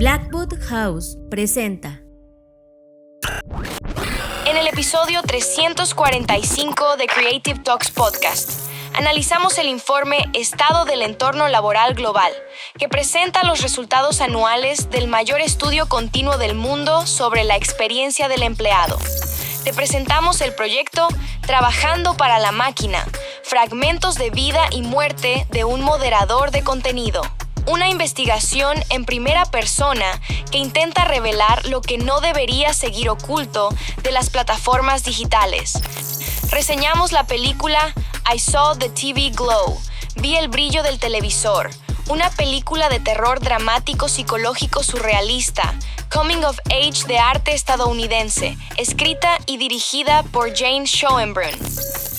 Blackwood House presenta. En el episodio 345 de Creative Talks Podcast, analizamos el informe Estado del Entorno Laboral Global, que presenta los resultados anuales del mayor estudio continuo del mundo sobre la experiencia del empleado. Te presentamos el proyecto Trabajando para la Máquina, fragmentos de vida y muerte de un moderador de contenido. Una investigación en primera persona que intenta revelar lo que no debería seguir oculto de las plataformas digitales. Reseñamos la película I Saw the TV Glow, Vi el brillo del televisor, una película de terror dramático psicológico surrealista, coming of age de arte estadounidense, escrita y dirigida por Jane Schoenbrun.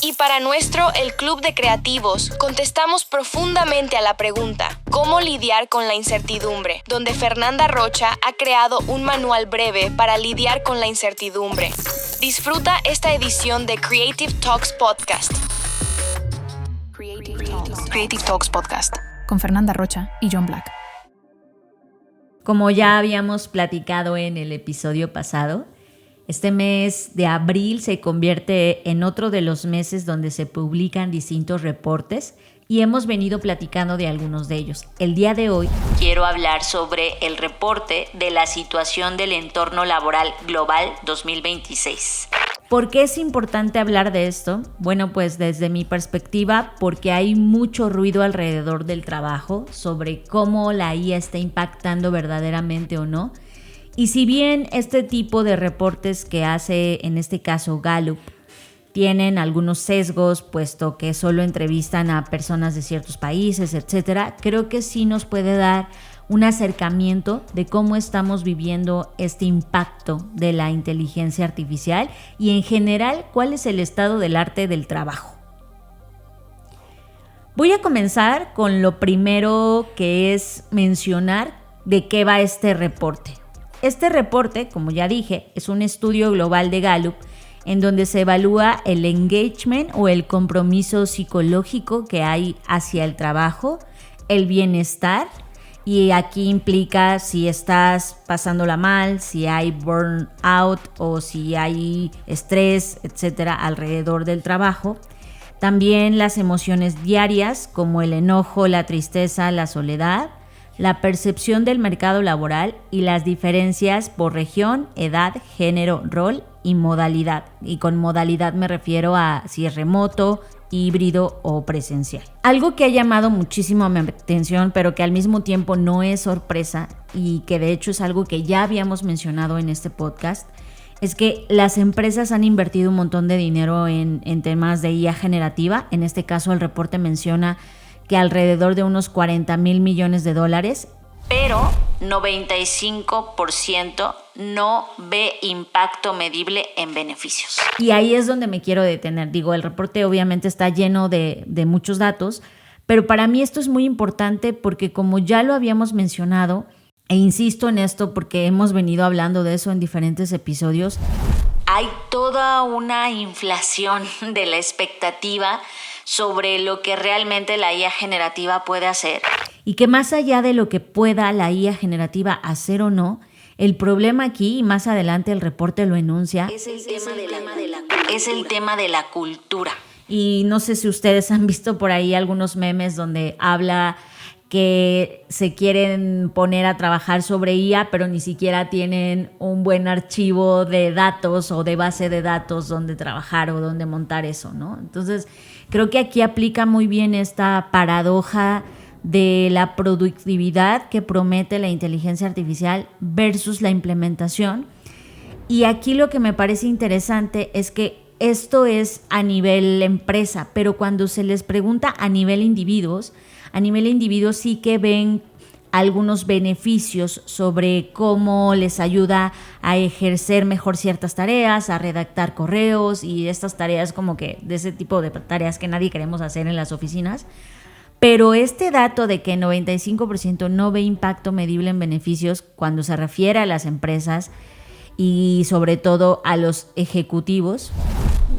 Y para nuestro El Club de Creativos, contestamos profundamente a la pregunta ¿cómo lidiar con la incertidumbre?, donde Fernanda Rocha ha creado un manual breve para lidiar con la incertidumbre. Disfruta esta edición de Creative Talks Podcast. Creative Talks Podcast. Con Fernanda Rocha y John Black. Como ya habíamos platicado en el episodio pasado, este mes de abril se convierte en otro de los meses donde se publican distintos reportes y hemos venido platicando de algunos de ellos. El día de hoy quiero hablar sobre el reporte de la situación del entorno laboral global 2026. ¿Por qué es importante hablar de esto? Bueno, pues desde mi perspectiva, porque hay mucho ruido alrededor del trabajo sobre cómo la IA está impactando verdaderamente o no. Y si bien este tipo de reportes que hace, en este caso Gallup, tienen algunos sesgos, puesto que solo entrevistan a personas de ciertos países, etcétera, creo que sí nos puede dar un acercamiento de cómo estamos viviendo este impacto de la inteligencia artificial y en general cuál es el estado del arte del trabajo. Voy a comenzar con lo primero, que es mencionar de qué va este reporte. Este reporte, como ya dije, es un estudio global de Gallup en donde se evalúa el engagement o el compromiso psicológico que hay hacia el trabajo, el bienestar, y aquí implica si estás pasándola mal, si hay burnout o si hay estrés, etcétera, alrededor del trabajo. También las emociones diarias como el enojo, la tristeza, la soledad, la percepción del mercado laboral y las diferencias por región, edad, género, rol y modalidad. Y con modalidad me refiero a si es remoto, híbrido o presencial. Algo que ha llamado muchísimo mi atención, pero que al mismo tiempo no es sorpresa y que de hecho es algo que ya habíamos mencionado en este podcast, es que las empresas han invertido un montón de dinero en temas de IA generativa. En este caso el reporte menciona que alrededor de unos $40 mil millones, pero 95% no ve impacto medible en beneficios. Y ahí es donde me quiero detener. El reporte obviamente está lleno de muchos datos, pero para mí esto es muy importante porque como ya lo habíamos mencionado, e insisto en esto porque hemos venido hablando de eso en diferentes episodios, hay toda una inflación de la expectativa sobre lo que realmente la IA generativa puede hacer. Y que más allá de lo que pueda la IA generativa hacer o no, el problema aquí, y más adelante el reporte lo enuncia, es el tema de la cultura. Y no sé si ustedes han visto por ahí algunos memes donde habla que se quieren poner a trabajar sobre IA, pero ni siquiera tienen un buen archivo de datos o de base de datos donde trabajar o donde montar eso, ¿no? Entonces, creo que aquí aplica muy bien esta paradoja de la productividad que promete la inteligencia artificial versus la implementación. Y aquí lo que me parece interesante es que esto es a nivel empresa, pero cuando se les pregunta a nivel individuos sí que ven algunos beneficios sobre cómo les ayuda a ejercer mejor ciertas tareas, a redactar correos y estas tareas como que de ese tipo de tareas que nadie queremos hacer en las oficinas. Pero este dato de que 95% no ve impacto medible en beneficios cuando se refiere a las empresas y sobre todo a los ejecutivos,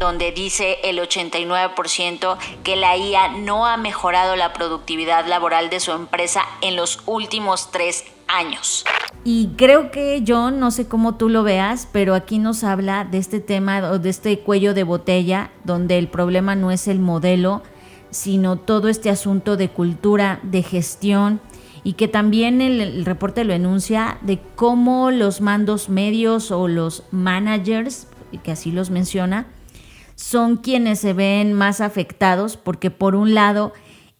donde dice el 89% que la IA no ha mejorado la productividad laboral de su empresa en los últimos 3 años. Y creo que, John, no sé cómo tú lo veas, pero aquí nos habla de este tema o de este cuello de botella, donde el problema no es el modelo, sino todo este asunto de cultura, de gestión, y que también el reporte lo enuncia de cómo los mandos medios o los managers, que así los menciona, son quienes se ven más afectados, porque por un lado,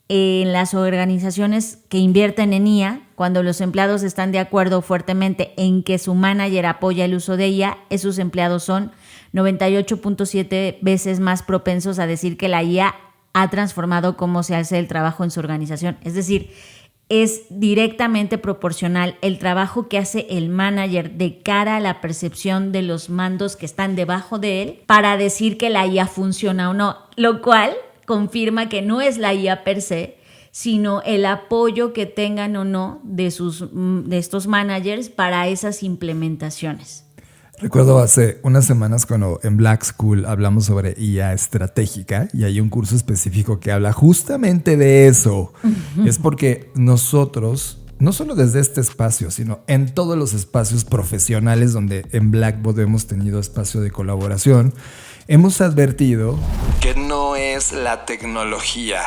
en las organizaciones que invierten en IA, cuando los empleados están de acuerdo fuertemente en que su manager apoya el uso de IA, esos empleados son 98.7 veces más propensos a decir que la IA ha transformado cómo se hace el trabajo en su organización. Es decir, es directamente proporcional el trabajo que hace el manager de cara a la percepción de los mandos que están debajo de él para decir que la IA funciona o no, lo cual confirma que no es la IA per se, sino el apoyo que tengan o no de estos managers para esas implementaciones. Recuerdo hace unas semanas cuando en Black School hablamos sobre IA estratégica y hay un curso específico que habla justamente de eso. Uh-huh. Es porque nosotros, no solo desde este espacio, sino en todos los espacios profesionales donde en Blackboard hemos tenido espacio de colaboración, hemos advertido que no es la tecnología,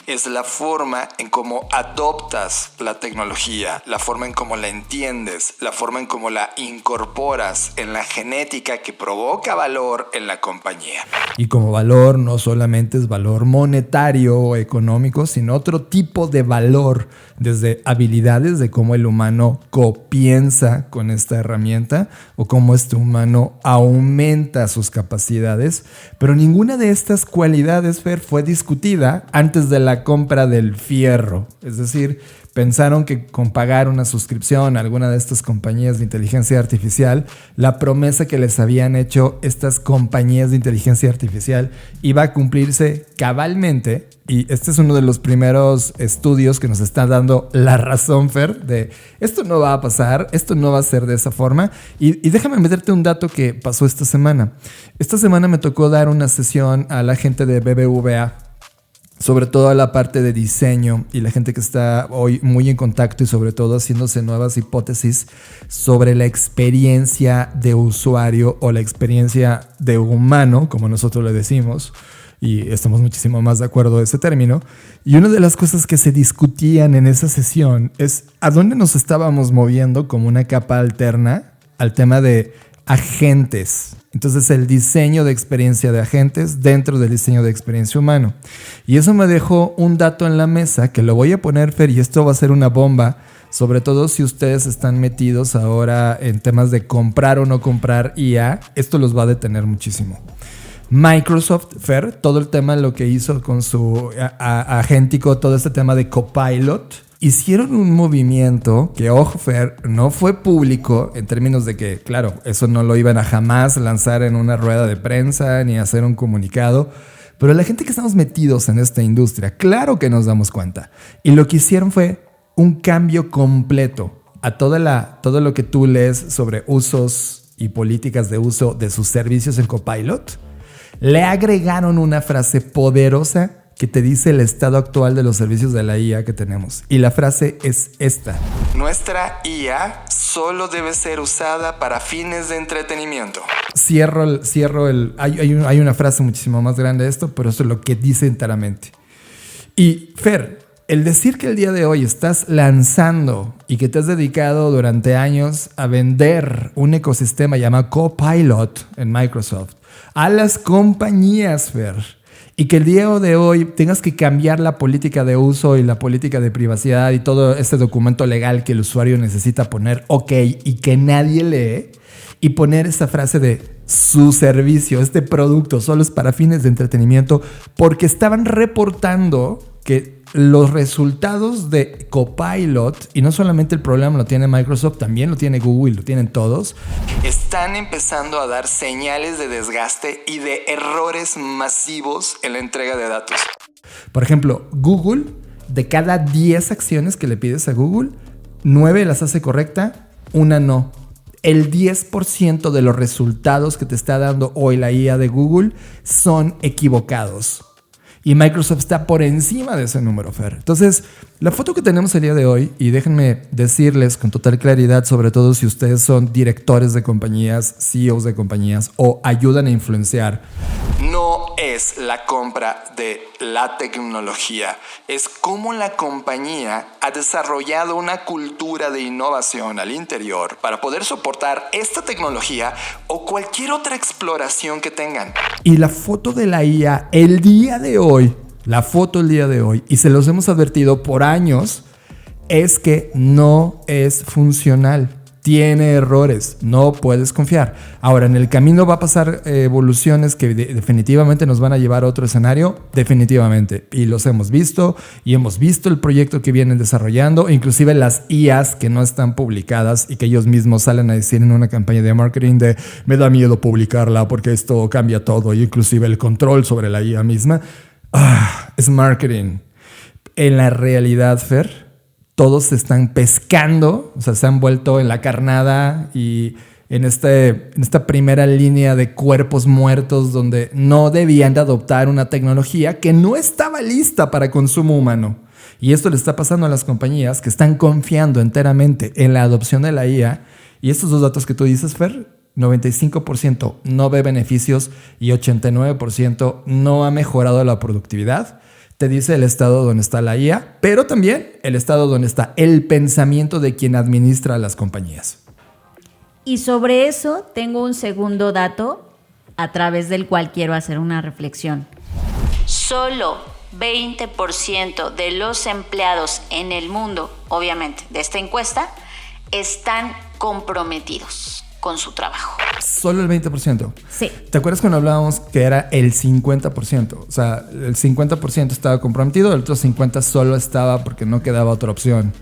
es la forma en cómo adoptas la tecnología, la forma en cómo la entiendes, la forma en cómo la incorporas en la genética que provoca valor en la compañía. Y como valor no solamente es valor monetario o económico, sino otro tipo de valor, desde habilidades de cómo el humano copiensa con esta herramienta o cómo este humano aumenta sus capacidades. Pero ninguna de estas cualidades, Fer, fue discutida antes de la compra del fierro. Es decir, pensaron que con pagar una suscripción a alguna de estas compañías de inteligencia artificial, la promesa que les habían hecho estas compañías de inteligencia artificial iba a cumplirse cabalmente. Y este es uno de los primeros estudios que nos está dando la razón, Fer, de esto no va a pasar, esto no va a ser de esa forma. Y déjame meterte un dato que pasó esta semana. Esta semana me tocó dar una sesión a la gente de BBVA, sobre todo a la parte de diseño y la gente que está hoy muy en contacto y sobre todo haciéndose nuevas hipótesis sobre la experiencia de usuario o la experiencia de humano, como nosotros le decimos, y estamos muchísimo más de acuerdo de ese término. Y una de las cosas que se discutían en esa sesión es a dónde nos estábamos moviendo como una capa alterna al tema de agentes. Entonces, el diseño de experiencia de agentes dentro del diseño de experiencia humano. Y eso me dejó un dato en la mesa que lo voy a poner, Fer, y esto va a ser una bomba, sobre todo si ustedes están metidos ahora en temas de comprar o no comprar IA. Esto los va a detener muchísimo. Microsoft, Fer, todo el tema, lo que hizo con su agéntico, todo este tema de Copilot, hicieron un movimiento que, ojo, Fer, no fue público en términos de que, claro, eso no lo iban a jamás lanzar en una rueda de prensa ni hacer un comunicado, pero la gente que estamos metidos en esta industria, claro que nos damos cuenta. Y lo que hicieron fue un cambio completo a todo lo que tú lees sobre usos y políticas de uso de sus servicios en Copilot. Le agregaron una frase poderosa que te dice el estado actual de los servicios de la IA que tenemos. Y la frase es esta: nuestra IA solo debe ser usada para fines de entretenimiento. Hay una frase muchísimo más grande de esto, pero eso es lo que dice enteramente. Y Fer, el decir que el día de hoy estás lanzando y que te has dedicado durante años a vender un ecosistema llamado Copilot en Microsoft a las compañías, Fer, y que el día de hoy tengas que cambiar la política de uso y la política de privacidad y todo este documento legal que el usuario necesita poner OK y que nadie lee, y poner esa frase de su servicio, este producto solo es para fines de entretenimiento, porque estaban reportando que los resultados de Copilot, y no solamente el problema lo tiene Microsoft, también lo tiene Google, lo tienen todos, están empezando a dar señales de desgaste y de errores masivos en la entrega de datos. Por ejemplo, Google, de cada 10 acciones que le pides a Google, 9 las hace correcta, una no. el 10% de los resultados que te está dando hoy la IA de Google son equivocados. Y Microsoft está por encima de ese número, Fer. Entonces, la foto que tenemos el día de hoy, y déjenme decirles con total claridad, sobre todo si ustedes son directores de compañías, CEOs de compañías o ayudan a influenciar, no es la compra de la tecnología, es cómo la compañía ha desarrollado una cultura de innovación al interior para poder soportar esta tecnología o cualquier otra exploración que tengan. Y la foto de la IA el día de hoy, y se los hemos advertido por años, es que no es funcional. Tiene errores, no puedes confiar. Ahora, en el camino va a pasar evoluciones que definitivamente nos van a llevar a otro escenario, definitivamente. Y los hemos visto, y hemos visto el proyecto que vienen desarrollando, inclusive las IAs que no están publicadas y que ellos mismos salen a decir en una campaña de marketing de me da miedo publicarla porque esto cambia todo, y inclusive el control sobre la IA misma. Es marketing. En la realidad, Fer, todos se están pescando, o sea, se han vuelto en la carnada y en esta primera línea de cuerpos muertos donde no debían de adoptar una tecnología que no estaba lista para consumo humano. Y esto le está pasando a las compañías que están confiando enteramente en la adopción de la IA. Y estos dos datos que tú dices, Fer, 95% no ve beneficios y 89% no ha mejorado la productividad. Te dice el estado donde está la IA, pero también el estado donde está el pensamiento de quien administra las compañías. Y sobre eso tengo un segundo dato a través del cual quiero hacer una reflexión. Solo 20% de los empleados en el mundo, obviamente, de esta encuesta, están comprometidos con su trabajo. Solo el 20%. Sí. ¿Te acuerdas cuando hablábamos que era el 50%? O sea, el 50% estaba comprometido, el otro 50% solo estaba porque no quedaba otra opción.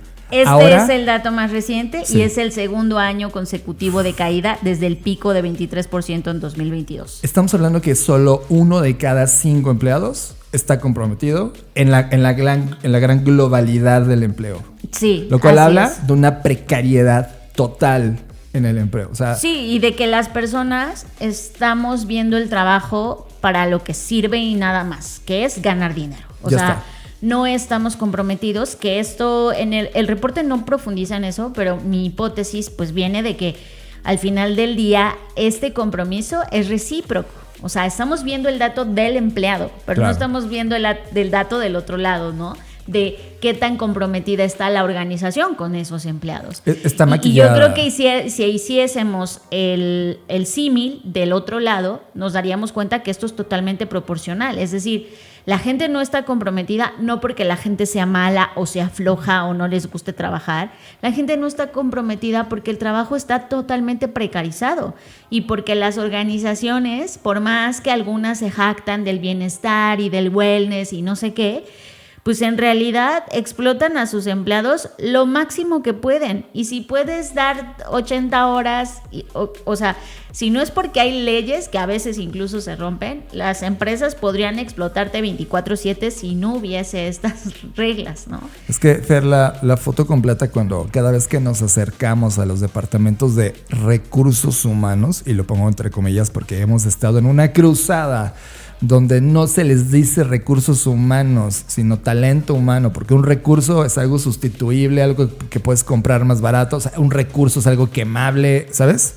Ahora, es el dato más reciente, sí. Y es el segundo año consecutivo de caída desde el pico de 23% en 2022. Estamos hablando que solo 1 de cada 5 empleados está comprometido en la gran globalidad del empleo. Sí. Lo cual habla de una precariedad total en el empleo. O sea, sí, y de que las personas estamos viendo el trabajo para lo que sirve y nada más, que es ganar dinero. O sea, está. No estamos comprometidos, que esto, en el reporte no profundiza en eso, pero mi hipótesis pues viene de que al final del día este compromiso es recíproco. O sea, estamos viendo el dato del empleado, pero claro, no estamos viendo el dato del otro lado, ¿no? De qué tan comprometida está la organización con esos empleados. Está maquillada. Y yo creo que si hiciésemos el símil del otro lado, nos daríamos cuenta que esto es totalmente proporcional. Es decir, la gente no está comprometida no porque la gente sea mala o sea floja o no les guste trabajar. La gente no está comprometida porque el trabajo está totalmente precarizado y porque las organizaciones, por más que algunas se jactan del bienestar y del wellness y no sé qué, pues en realidad explotan a sus empleados lo máximo que pueden. Y si puedes dar 80 horas, o sea, si no es porque hay leyes que a veces incluso se rompen, las empresas podrían explotarte 24/7 si no hubiese estas reglas, ¿no? Es que, Fer, la foto completa cuando cada vez que nos acercamos a los departamentos de recursos humanos, y lo pongo entre comillas porque hemos estado en una cruzada donde no se les dice recursos humanos, sino talento humano, porque un recurso es algo sustituible, algo que puedes comprar más barato, o sea, un recurso es algo quemable, ¿sabes?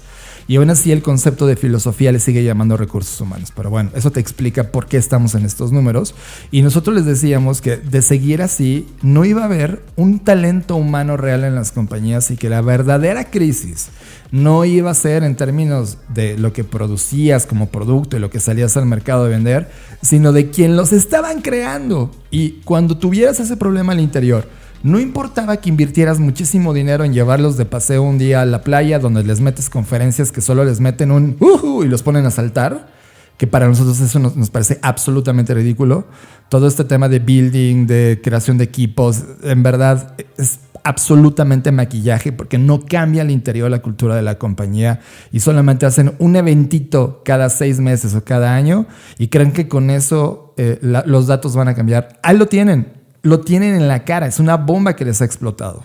Y aún así el concepto de filosofía le sigue llamando recursos humanos. Pero bueno, eso te explica por qué estamos en estos números. Y nosotros les decíamos que de seguir así no iba a haber un talento humano real en las compañías y que la verdadera crisis no iba a ser en términos de lo que producías como producto y lo que salías al mercado de vender, sino de quien los estaban creando. Y cuando tuvieras ese problema al interior, no importaba que invirtieras muchísimo dinero en llevarlos de paseo un día a la playa donde les metes conferencias que solo les meten un y los ponen a saltar, que para nosotros eso nos parece absolutamente ridículo. Todo este tema de building, de creación de equipos, en verdad es absolutamente maquillaje porque no cambia al interior la cultura de la compañía y solamente hacen un eventito cada 6 meses o cada año y creen que con eso los datos van a cambiar. Ahí lo tienen en la cara, es una bomba que les ha explotado.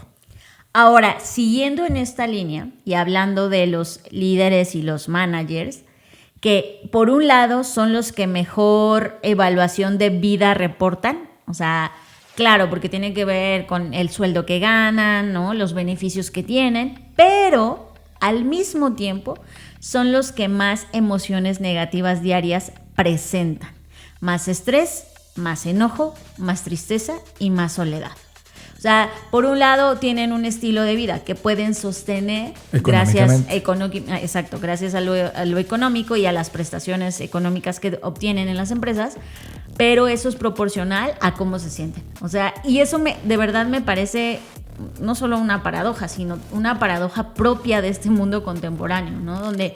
Ahora, siguiendo en esta línea y hablando de los líderes y los managers, que por un lado son los que mejor evaluación de vida reportan, o sea, claro, porque tiene que ver con el sueldo que ganan, ¿no? Los beneficios que tienen, pero al mismo tiempo son los que más emociones negativas diarias presentan. Más estrés, más enojo, más tristeza y más soledad. O sea, por un lado tienen un estilo de vida que pueden sostener gracias a lo económico y a las prestaciones económicas que obtienen en las empresas, pero eso es proporcional a cómo se sienten. O sea, y eso de verdad me parece no solo una paradoja, sino una paradoja propia de este mundo contemporáneo, ¿no? Donde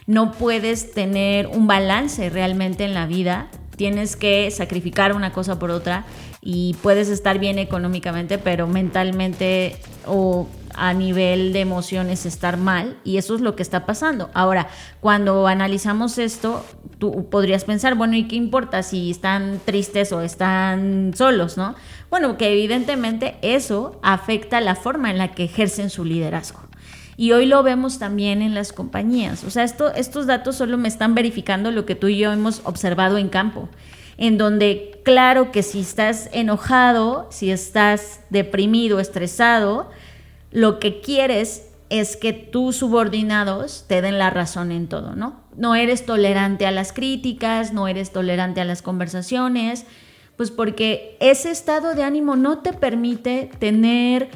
no puedes tener un balance realmente en la vida, tienes que sacrificar una cosa por otra y puedes estar bien económicamente, pero mentalmente o a nivel de emociones estar mal, y eso es lo que está pasando. Ahora, cuando analizamos esto, tú podrías pensar, bueno, ¿y qué importa si están tristes o están solos, no? Bueno, que evidentemente eso afecta la forma en la que ejercen su liderazgo. Y hoy lo vemos también en las compañías. O sea, estos datos solo me están verificando lo que tú y yo hemos observado en campo, en donde claro que si estás enojado, si estás deprimido, estresado, lo que quieres es que tus subordinados te den la razón en todo, ¿no? No eres tolerante a las críticas, no eres tolerante a las conversaciones, pues porque ese estado de ánimo no te permite tener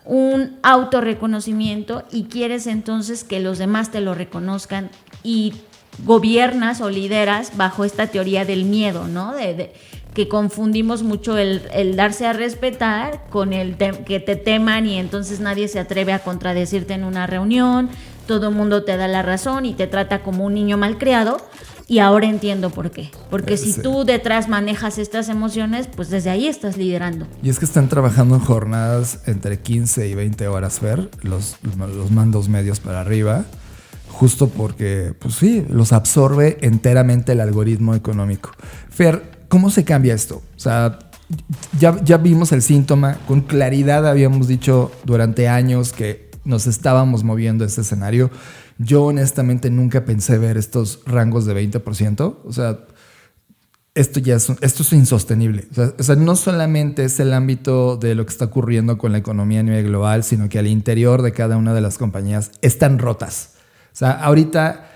un autorreconocimiento y quieres entonces que los demás te lo reconozcan y gobiernas o lideras bajo esta teoría del miedo, ¿no? Que confundimos mucho el darse a respetar con que te teman y entonces nadie se atreve a contradecirte en una reunión, todo el mundo te da la razón y te trata como un niño malcriado. Y ahora entiendo por qué. Porque si tú detrás manejas estas emociones, pues desde ahí estás liderando. Y es que están trabajando en jornadas entre 15 y 20 horas, Fer, los mandos medios para arriba, justo porque, pues sí, los absorbe enteramente el algoritmo económico. Fer, ¿cómo se cambia esto? O sea, ya vimos el síntoma, con claridad habíamos dicho durante años que nos estábamos moviendo a este escenario. Yo honestamente nunca pensé ver estos rangos de 20%. O sea, esto es insostenible. O sea, no solamente es el ámbito de lo que está ocurriendo con la economía a nivel global, sino que al interior de cada una de las compañías están rotas. O sea, ahorita,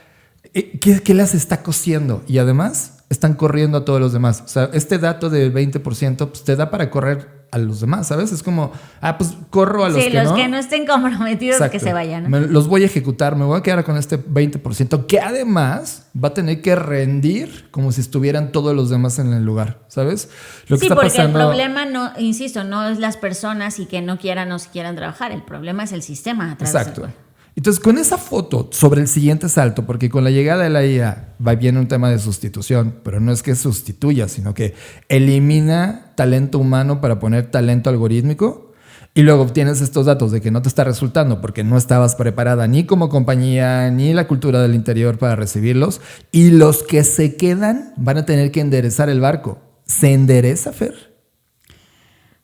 ¿qué las está cosiendo? Y además están corriendo a todos los demás. O sea, este dato del 20% pues, te da para correr a los demás, ¿sabes? Es como, pues corro a los que no. Sí, los que no estén comprometidos. Exacto. Que se vayan, ¿no? Los voy a ejecutar, me voy a quedar con este 20%, que además va a tener que rendir como si estuvieran todos los demás en el lugar, ¿sabes? Lo que está pasando... el problema, no, insisto, no es las personas y que no quieran o si quieran trabajar, el problema es el sistema atrás. Exacto. Entonces, con esa foto sobre el siguiente salto, porque con la llegada de la IA viene un tema de sustitución, pero no es que sustituya, sino que elimina talento humano para poner talento algorítmico, y luego obtienes estos datos de que no te está resultando porque no estabas preparada ni como compañía, ni la cultura del interior para recibirlos, y los que se quedan van a tener que enderezar el barco. ¿Se endereza, Fer?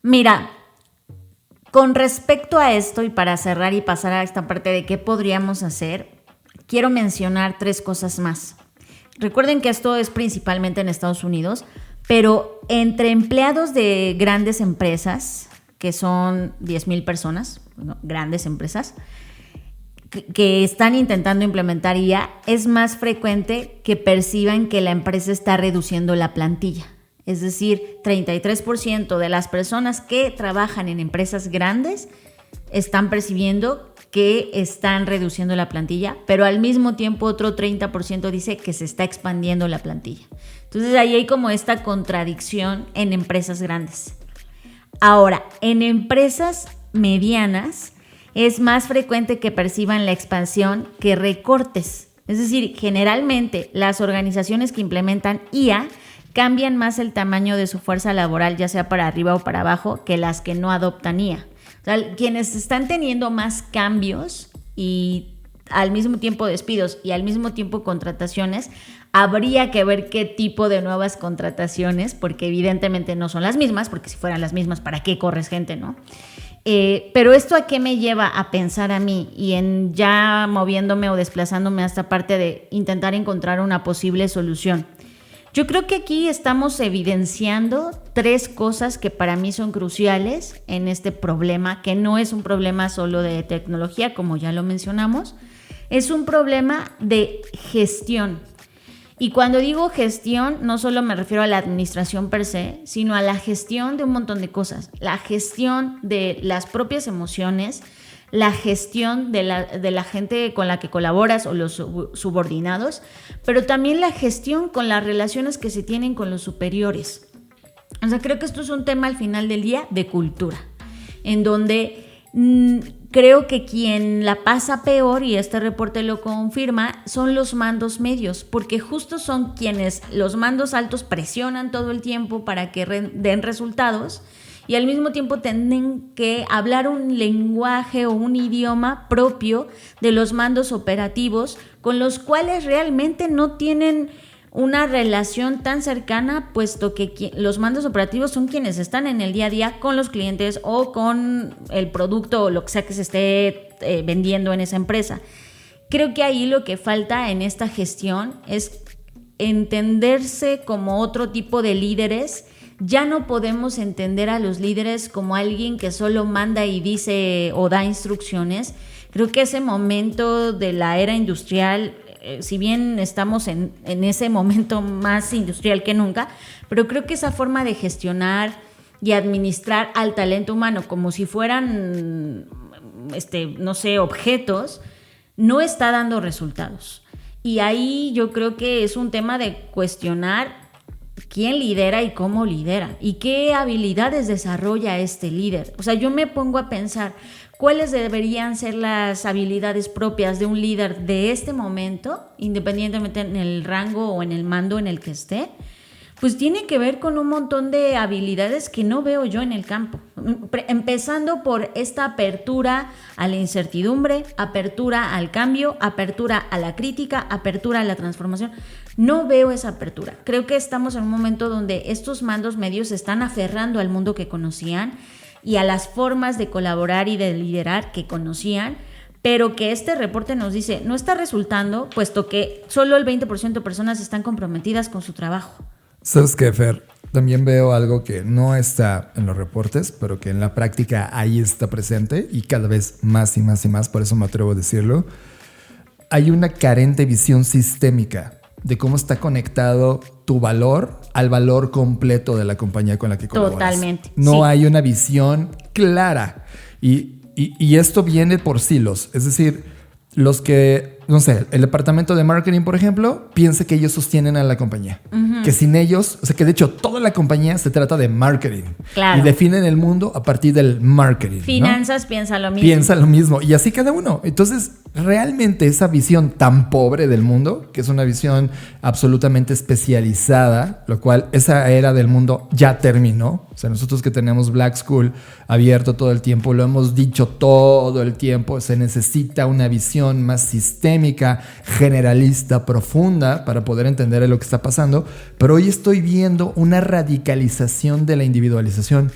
Mira, con respecto a esto, y para cerrar y pasar a esta parte de qué podríamos hacer, quiero mencionar 3 cosas más. Recuerden que esto es principalmente en Estados Unidos, pero entre empleados de grandes empresas, que son 10,000 personas, ¿no? Grandes empresas, que están intentando implementar IA, es más frecuente que perciban que la empresa está reduciendo la plantilla. Es decir, 33% de las personas que trabajan en empresas grandes están percibiendo que están reduciendo la plantilla, pero al mismo tiempo otro 30% dice que se está expandiendo la plantilla. Entonces ahí hay como esta contradicción en empresas grandes. Ahora, en empresas medianas es más frecuente que perciban la expansión que recortes. Es decir, generalmente las organizaciones que implementan IA cambian más el tamaño de su fuerza laboral, ya sea para arriba o para abajo, que las que no adoptan IA. O sea, quienes están teniendo más cambios y al mismo tiempo despidos y al mismo tiempo contrataciones, habría que ver qué tipo de nuevas contrataciones, porque evidentemente no son las mismas, porque si fueran las mismas, ¿para qué corres gente, no? Pero esto ¿a qué me lleva a pensar a mí? Y en ya moviéndome o desplazándome a esta parte de intentar encontrar una posible solución. Yo creo que aquí estamos evidenciando 3 cosas que para mí son cruciales en este problema, que no es un problema solo de tecnología, como ya lo mencionamos, es un problema de gestión. Y cuando digo gestión, no solo me refiero a la administración per se, sino a la gestión de un montón de cosas. La gestión de las propias emociones, la gestión de la gente con la que colaboras o los subordinados, pero también la gestión con las relaciones que se tienen con los superiores. O sea, creo que esto es un tema al final del día de cultura, en donde creo que quien la pasa peor, y este reporte lo confirma, son los mandos medios, porque justo son quienes los mandos altos presionan todo el tiempo para que den resultados y al mismo tiempo tienen que hablar un lenguaje o un idioma propio de los mandos operativos con los cuales realmente no tienen una relación tan cercana, puesto que los mandos operativos son quienes están en el día a día con los clientes o con el producto o lo que sea que se esté vendiendo en esa empresa. Creo que ahí lo que falta en esta gestión es entenderse como otro tipo de líderes. Ya no podemos entender a los líderes como alguien que solo manda y dice o da instrucciones. Creo que ese momento de la era industrial, si bien estamos en ese momento más industrial que nunca, pero creo que esa forma de gestionar y administrar al talento humano como si fueran, no sé, objetos, no está dando resultados. Y ahí yo creo que es un tema de cuestionar quién lidera y cómo lidera y qué habilidades desarrolla este líder. O sea, yo me pongo a pensar cuáles deberían ser las habilidades propias de un líder de este momento, independientemente en el rango o en el mando en el que esté. Pues tiene que ver con un montón de habilidades que no veo yo en el campo. Empezando por esta apertura a la incertidumbre, apertura al cambio, apertura a la crítica, apertura a la transformación. No veo esa apertura. Creo que estamos en un momento donde estos mandos medios se están aferrando al mundo que conocían y a las formas de colaborar y de liderar que conocían, pero que este reporte nos dice no está resultando, puesto que solo el 20% de personas están comprometidas con su trabajo. ¿Sabes qué, Fer? También veo algo que no está en los reportes, pero que en la práctica ahí está presente y cada vez más y más y más, por eso me atrevo a decirlo. Hay una carente visión sistémica de cómo está conectado tu valor al valor completo de la compañía con la que colaboras. Totalmente. No sí. hay una visión clara y esto viene por silos. Es decir, los que, no sé, el departamento de marketing, por ejemplo, piensa que ellos sostienen a la compañía. Uh-huh. Que sin ellos, o sea, que de hecho toda la compañía se trata de marketing. Claro. Y definen el mundo a partir del marketing. Finanzas, ¿no? Piensa lo mismo. Y así cada uno. Entonces, realmente esa visión tan pobre del mundo, que es una visión absolutamente especializada, lo cual esa era del mundo ya terminó. O sea, nosotros que tenemos Black School abierto todo el tiempo, lo hemos dicho todo el tiempo, se necesita una visión más sistémica, generalista, profunda para poder entender lo que está pasando. Pero hoy estoy viendo una radicalización de la individualización.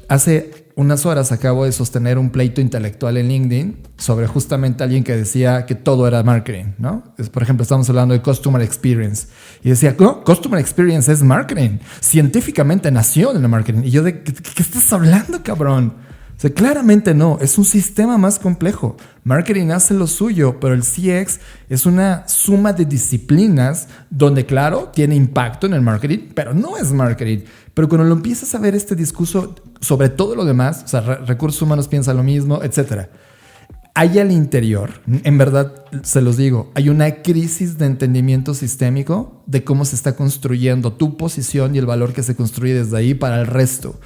Hace unas horas acabo de sostener un pleito intelectual en LinkedIn sobre justamente alguien que decía que todo era marketing, ¿no? Por ejemplo, estamos hablando de Customer Experience. Y decía, no, Customer Experience es marketing. Científicamente nació en el marketing. Y yo de, ¿qué estás hablando, cabrón? O sea, claramente no, es un sistema más complejo. Marketing hace lo suyo, pero el CX es una suma de disciplinas donde, claro, tiene impacto en el marketing, pero no es marketing. Pero cuando lo empiezas a ver este discurso sobre todo lo demás, o sea, recursos humanos piensa lo mismo, etcétera. Hay al interior, en verdad se los digo, hay una crisis de entendimiento sistémico de cómo se está construyendo tu posición y el valor que se construye desde ahí para el resto.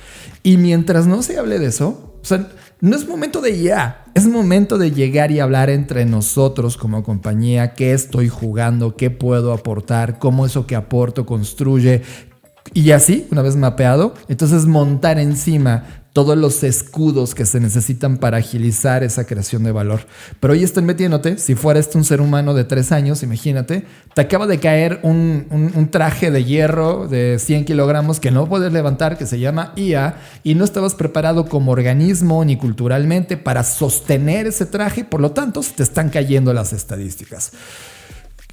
Y mientras no se hable de eso, o sea, no es momento de ya, es momento de llegar y hablar entre nosotros como compañía, qué estoy jugando, qué puedo aportar, cómo eso que aporto construye. Y así, una vez mapeado, entonces montar encima todos los escudos que se necesitan para agilizar esa creación de valor. Pero hoy están metiéndote, si fuera un ser humano de 3 años, imagínate, te acaba de caer un traje de hierro de 100 kilogramos que no puedes levantar, que se llama IA, y no estabas preparado como organismo ni culturalmente para sostener ese traje, por lo tanto, se te están cayendo las estadísticas.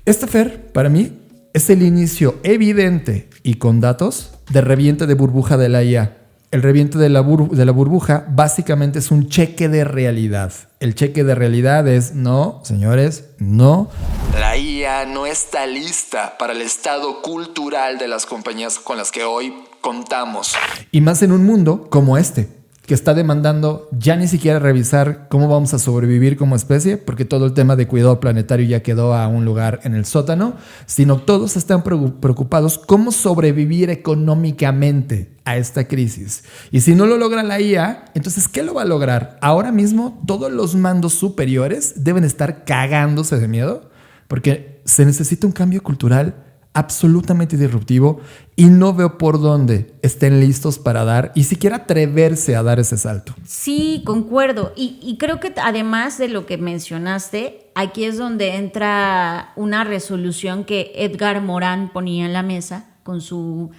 Fer, para mí, es el inicio evidente y con datos de reviente de burbuja de la IA. El reviente de la burbuja básicamente es un cheque de realidad. El cheque de realidad es no, señores, no. La IA no está lista para el estado cultural de las compañías con las que hoy contamos. Y más en un mundo como este, que está demandando ya ni siquiera revisar cómo vamos a sobrevivir como especie, porque todo el tema de cuidado planetario ya quedó a un lugar en el sótano, sino todos están preocupados cómo sobrevivir económicamente a esta crisis. Y si no lo logra la IA, entonces ¿qué lo va a lograr? Ahora mismo todos los mandos superiores deben estar cagándose de miedo, porque se necesita un cambio cultural absolutamente disruptivo y no veo por dónde estén listos para dar y siquiera atreverse a dar ese salto. Sí, concuerdo. Y creo que además de lo que mencionaste, aquí es donde entra una resolución que Edgar Morin ponía en la mesa con su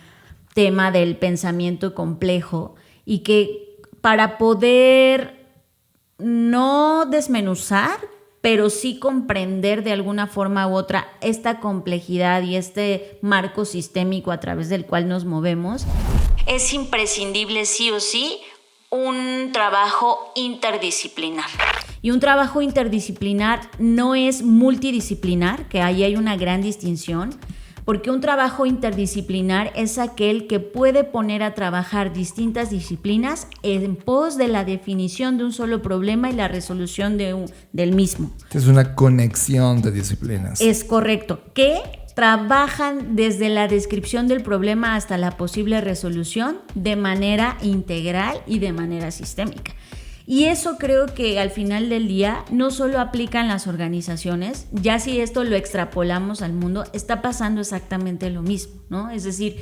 tema del pensamiento complejo y que para poder no desmenuzar, pero sí comprender de alguna forma u otra esta complejidad y este marco sistémico a través del cual nos movemos, es imprescindible sí o sí un trabajo interdisciplinar. Y un trabajo interdisciplinar no es multidisciplinar, que ahí hay una gran distinción, porque un trabajo interdisciplinar es aquel que puede poner a trabajar distintas disciplinas en pos de la definición de un solo problema y la resolución del mismo. Es una conexión de disciplinas. Es correcto, que trabajan desde la descripción del problema hasta la posible resolución de manera integral y de manera sistémica. Y eso creo que al final del día no solo aplica en las organizaciones, ya si esto lo extrapolamos al mundo, está pasando exactamente lo mismo, ¿no? Es decir,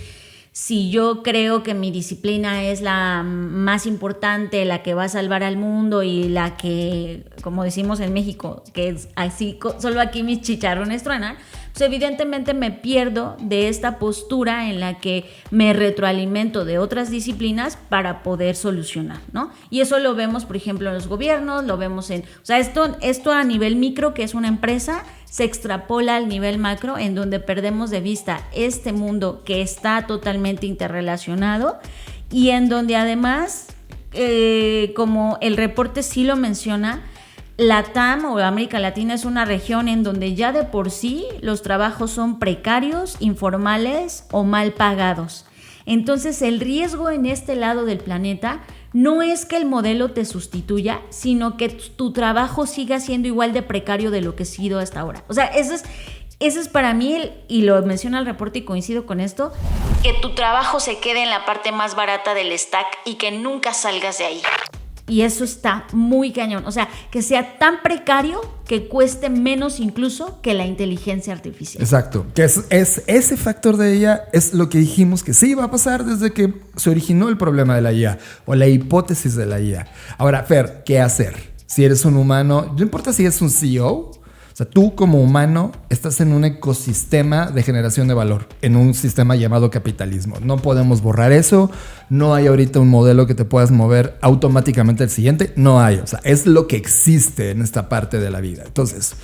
si yo creo que mi disciplina es la más importante, la que va a salvar al mundo y la que, como decimos en México, que es así, solo aquí mis chicharrones truenan, pues evidentemente me pierdo de esta postura en la que me retroalimento de otras disciplinas para poder solucionar, ¿no? Y eso lo vemos, por ejemplo, en los gobiernos, lo vemos o sea, esto a nivel micro, que es una empresa, se extrapola al nivel macro, en donde perdemos de vista este mundo que está totalmente interrelacionado y en donde además, como el reporte sí lo menciona, LATAM o América Latina es una región en donde ya de por sí los trabajos son precarios, informales o mal pagados. Entonces el riesgo en este lado del planeta no es que el modelo te sustituya, sino que tu trabajo siga siendo igual de precario de lo que ha sido hasta ahora. O sea, eso es para mí, y lo menciona el reporte y coincido con esto, que tu trabajo se quede en la parte más barata del stack y que nunca salgas de ahí. Y eso está muy cañón. O sea, que sea tan precario que cueste menos incluso que la inteligencia artificial. Exacto. Que es ese factor de IA es lo que dijimos que sí iba a pasar desde que se originó el problema de la IA o la hipótesis de la IA. Ahora, Fer, ¿qué hacer? Si eres un humano, no importa si eres un CEO. O sea, tú como humano estás en un ecosistema de generación de valor, en un sistema llamado capitalismo. No podemos borrar eso. No hay ahorita un modelo que te puedas mover automáticamente al siguiente. No hay. O sea, es lo que existe en esta parte de la vida. Entonces,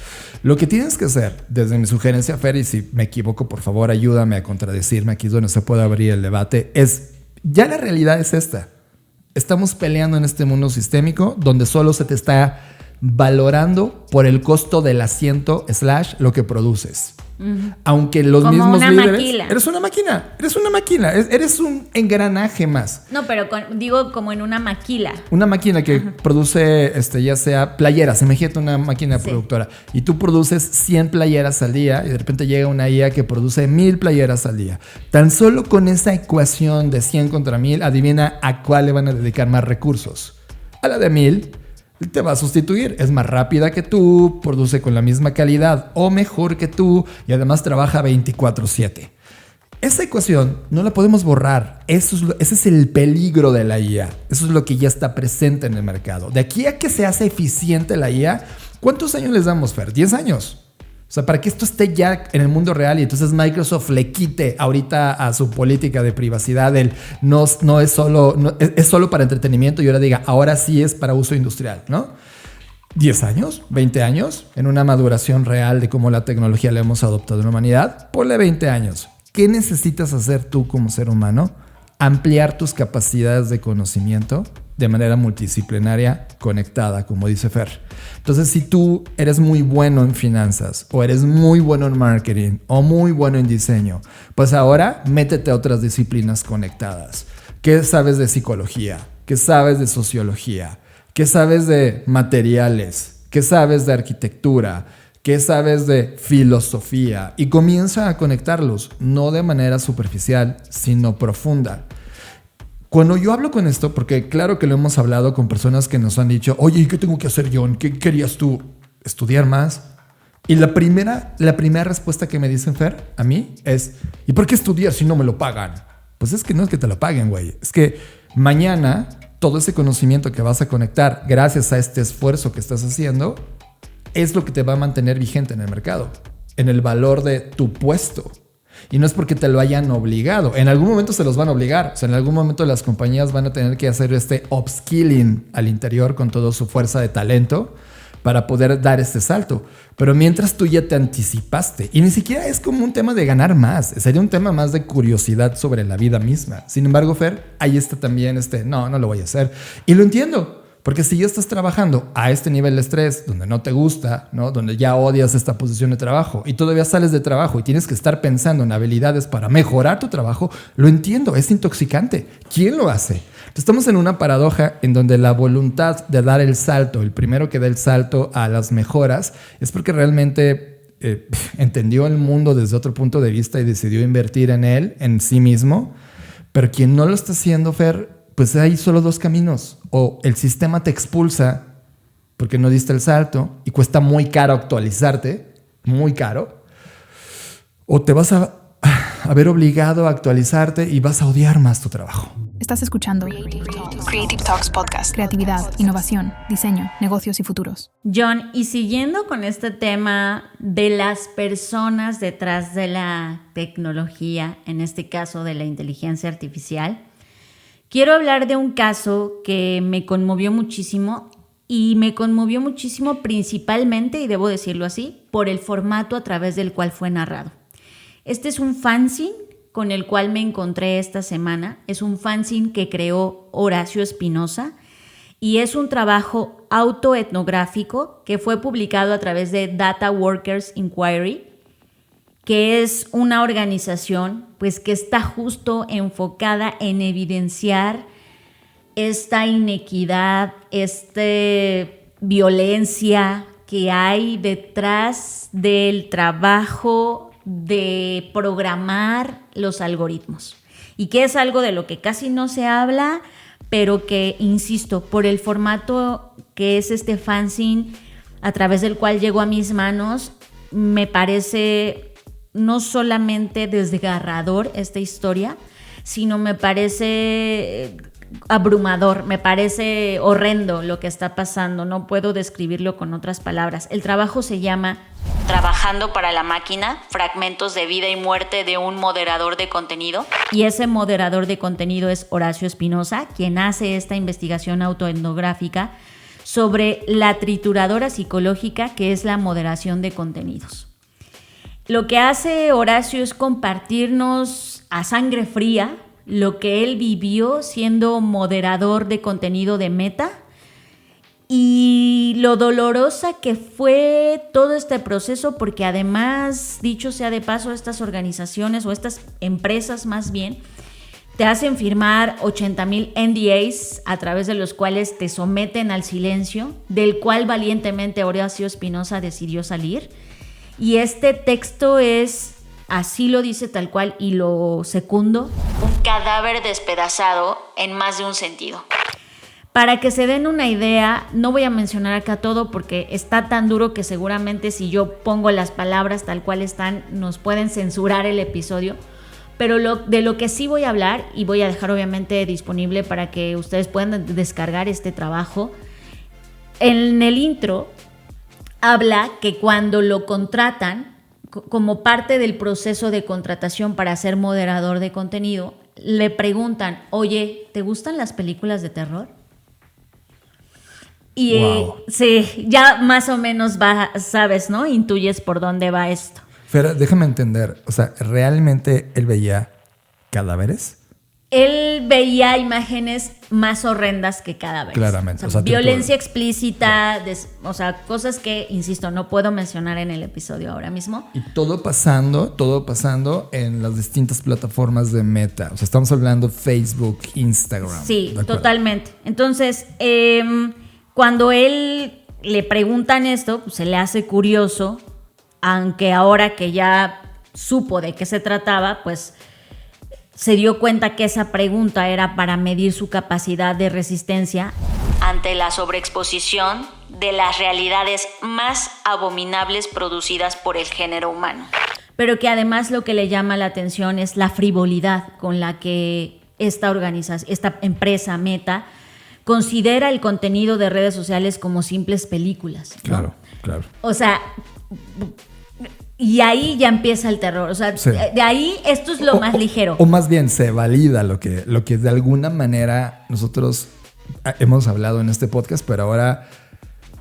lo que tienes que hacer, desde mi sugerencia, Fer, y si me equivoco, por favor, ayúdame a contradecirme. Aquí es donde se puede abrir el debate. Ya la realidad es esta. Estamos peleando en este mundo sistémico donde solo se te está valorando por el costo del asiento / lo que produces. Uh-huh. Aunque los como mismos líderes... Maquila. Eres una máquina. Eres un engranaje más. No, pero digo como en una maquila. Una máquina que produce ya sea playeras. Imagínate una máquina productora. Y tú produces 100 playeras al día y de repente llega una IA que produce 1000 playeras al día. Tan solo con esa ecuación de 100 contra 1000, adivina a cuál le van a dedicar más recursos. A la de 1000 te va a sustituir. Es más rápida que tú, produce con la misma calidad o mejor que tú y además trabaja 24/7. Esa ecuación no la podemos borrar. Ese es el peligro de la IA. Eso es lo que ya está presente en el mercado. De aquí a que se hace eficiente la IA, ¿cuántos años les damos, Fer? 10 años. O sea, para que esto esté ya en el mundo real y entonces Microsoft le quite ahorita a su política de privacidad el no es solo para entretenimiento y ahora diga, ahora sí es para uso industrial, ¿no? 10 años, 20 años, en una maduración real de cómo la tecnología la hemos adoptado en la humanidad, ponle 20 años. ¿Qué necesitas hacer tú como ser humano? Ampliar tus capacidades de conocimiento de manera multidisciplinaria, conectada, como dice Fer. Entonces, si tú eres muy bueno en finanzas, o eres muy bueno en marketing, o muy bueno en diseño, pues ahora métete a otras disciplinas conectadas. ¿Qué sabes de psicología? ¿Qué sabes de sociología? ¿Qué sabes de materiales? ¿Qué sabes de arquitectura? ¿Qué sabes de filosofía? Y comienza a conectarlos, no de manera superficial, sino profunda. Cuando yo hablo con esto, porque claro que lo hemos hablado con personas que nos han dicho, oye, ¿qué tengo que hacer, John? ¿Qué querías tú? ¿Estudiar más? Y la primera respuesta que me dicen, Fer, a mí es, ¿y por qué estudiar si no me lo pagan? Pues es que no es que te lo paguen, güey. Es que mañana todo ese conocimiento que vas a conectar gracias a este esfuerzo que estás haciendo es lo que te va a mantener vigente en el mercado, en el valor de tu puesto. Y no es porque te lo hayan obligado. En algún momento se los van a obligar. O sea, en algún momento las compañías van a tener que hacer este upskilling al interior con toda su fuerza de talento para poder dar este salto. Pero mientras tú ya te anticipaste, y ni siquiera es como un tema de ganar más, sería un tema más de curiosidad sobre la vida misma. Sin embargo, Fer, ahí está también no lo voy a hacer. Y lo entiendo. Porque si ya estás trabajando a este nivel de estrés, donde no te gusta, ¿no? Donde ya odias esta posición de trabajo y todavía sales de trabajo y tienes que estar pensando en habilidades para mejorar tu trabajo, lo entiendo, es intoxicante. ¿Quién lo hace? Entonces, estamos en una paradoja en donde la voluntad de dar el salto, el primero que da el salto a las mejoras, es porque realmente entendió el mundo desde otro punto de vista y decidió invertir en él, en sí mismo. Pero quien no lo está haciendo, Fer, pues hay solo dos caminos. O el sistema te expulsa porque no diste el salto y cuesta muy caro actualizarte, muy caro. O te vas a ver obligado a actualizarte y vas a odiar más tu trabajo. Estás escuchando Creative Talks Podcast. Creatividad, innovación, diseño, negocios y futuros. John, y siguiendo con este tema de las personas detrás de la tecnología, en este caso de la inteligencia artificial, quiero hablar de un caso que me conmovió muchísimo y me conmovió muchísimo principalmente, y debo decirlo así, por el formato a través del cual fue narrado. Este es un fanzine con el cual me encontré esta semana. Es un fanzine que creó Horacio Espinosa y es un trabajo autoetnográfico que fue publicado a través de Data Workers Inquiry, que es una organización pues, que está justo enfocada en evidenciar esta inequidad, esta violencia que hay detrás del trabajo de programar los algoritmos. Y que es algo de lo que casi no se habla, pero que, insisto, por el formato que es este fanzine a través del cual llegó a mis manos, me parece no solamente desgarrador esta historia, sino me parece abrumador, me parece horrendo lo que está pasando. No puedo describirlo con otras palabras. El trabajo se llama Trabajando para la máquina, fragmentos de vida y muerte de un moderador de contenido. Y ese moderador de contenido es Horacio Espinosa, quien hace esta investigación autoetnográfica sobre la trituradora psicológica que es la moderación de contenidos. Lo que hace Horacio es compartirnos a sangre fría lo que él vivió siendo moderador de contenido de Meta y lo dolorosa que fue todo este proceso, porque además, dicho sea de paso, estas organizaciones o estas empresas más bien te hacen firmar 80,000 NDAs a través de los cuales te someten al silencio, del cual valientemente Horacio Espinosa decidió salir. Y este texto es, así lo dice tal cual y lo secundo, un cadáver despedazado en más de un sentido. Para que se den una idea, no voy a mencionar acá todo porque está tan duro que seguramente si yo pongo las palabras tal cual están, nos pueden censurar el episodio. Pero de lo que sí voy a hablar, y voy a dejar obviamente disponible para que ustedes puedan descargar este trabajo, en el intro habla que cuando lo contratan, como parte del proceso de contratación para ser moderador de contenido, le preguntan, oye, ¿te gustan las películas de terror? Y wow. Sí, ya más o menos sabes, ¿no? Intuyes por dónde va esto. Pero déjame entender, o sea, ¿realmente él veía cadáveres? Él veía imágenes más horrendas que cadáveres. Claramente. O sea, violencia explícita, o sea, cosas que, insisto, no puedo mencionar en el episodio ahora mismo. Y todo pasando en las distintas plataformas de Meta. O sea, estamos hablando Facebook, Instagram. Sí, totalmente. Entonces, cuando él le preguntan esto, pues se le hace curioso, aunque ahora que ya supo de qué se trataba, pues se dio cuenta que esa pregunta era para medir su capacidad de resistencia ante la sobreexposición de las realidades más abominables producidas por el género humano. Pero que además lo que le llama la atención es la frivolidad con la que esta empresa Meta considera el contenido de redes sociales como simples películas, ¿no? Claro, claro. O sea, y ahí ya empieza el terror. O sea, sí. De ahí esto es lo más ligero. O más bien se valida lo que de alguna manera nosotros hemos hablado en este podcast, pero ahora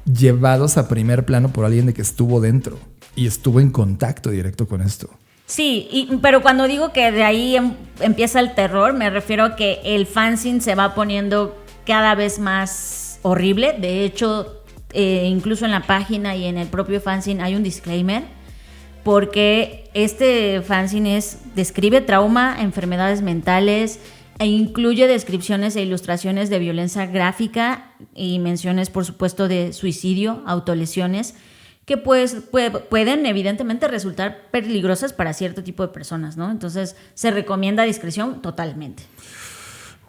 llevados a primer plano por alguien de que estuvo dentro y estuvo en contacto directo con esto. Sí, pero cuando digo que de ahí empieza el terror, me refiero a que el fanzine se va poniendo cada vez más horrible. De hecho, incluso en la página y en el propio fanzine hay un disclaimer, porque este fanzine describe trauma, enfermedades mentales e incluye descripciones e ilustraciones de violencia gráfica y menciones, por supuesto, de suicidio, autolesiones, que pues pueden evidentemente resultar peligrosas para cierto tipo de personas, ¿no? Entonces se recomienda discreción totalmente.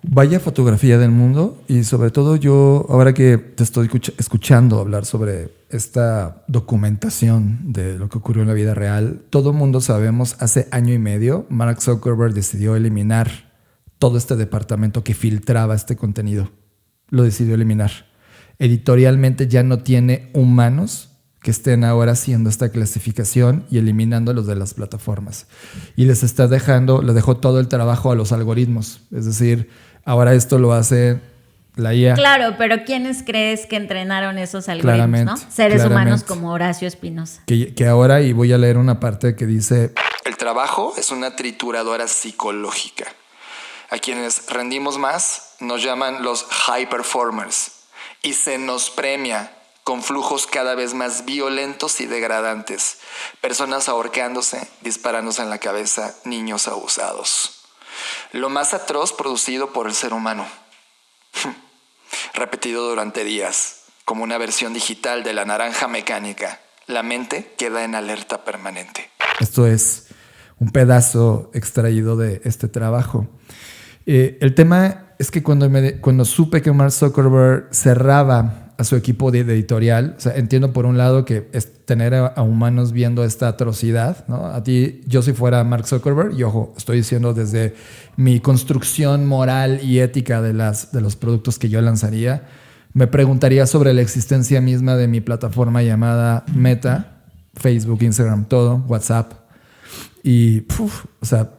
Vaya fotografía del mundo, y sobre todo yo, ahora que te estoy escuchando hablar sobre esta documentación de lo que ocurrió en la vida real, todo mundo sabemos, hace año y medio, Mark Zuckerberg decidió eliminar todo este departamento que filtraba este contenido. Lo decidió eliminar. Editorialmente ya no tiene humanos que estén ahora haciendo esta clasificación y eliminándolos de las plataformas. Y le dejó todo el trabajo a los algoritmos. Es decir, ahora esto lo hace la IA. Claro, pero ¿quiénes crees que entrenaron esos algoritmos? ¿No? Seres humanos como Horacio Espinosa. Que ahora, y voy a leer una parte que dice: el trabajo es una trituradora psicológica. A quienes rendimos más nos llaman los high performers y se nos premia con flujos cada vez más violentos y degradantes. Personas ahorcándose, disparándose en la cabeza, niños abusados. Lo más atroz producido por el ser humano. Repetido durante días, como una versión digital de la naranja mecánica. La mente queda en alerta permanente. Esto es un pedazo extraído de este trabajo. El tema es que cuando supe que Mark Zuckerberg cerraba a su equipo de editorial, o sea, entiendo por un lado que es tener a humanos viendo esta atrocidad, ¿no? A ti, yo si fuera Mark Zuckerberg, y ojo, estoy diciendo desde mi construcción moral y ética de los productos que yo lanzaría, me preguntaría sobre la existencia misma de mi plataforma llamada Meta, Facebook, Instagram, todo, WhatsApp, y, o sea,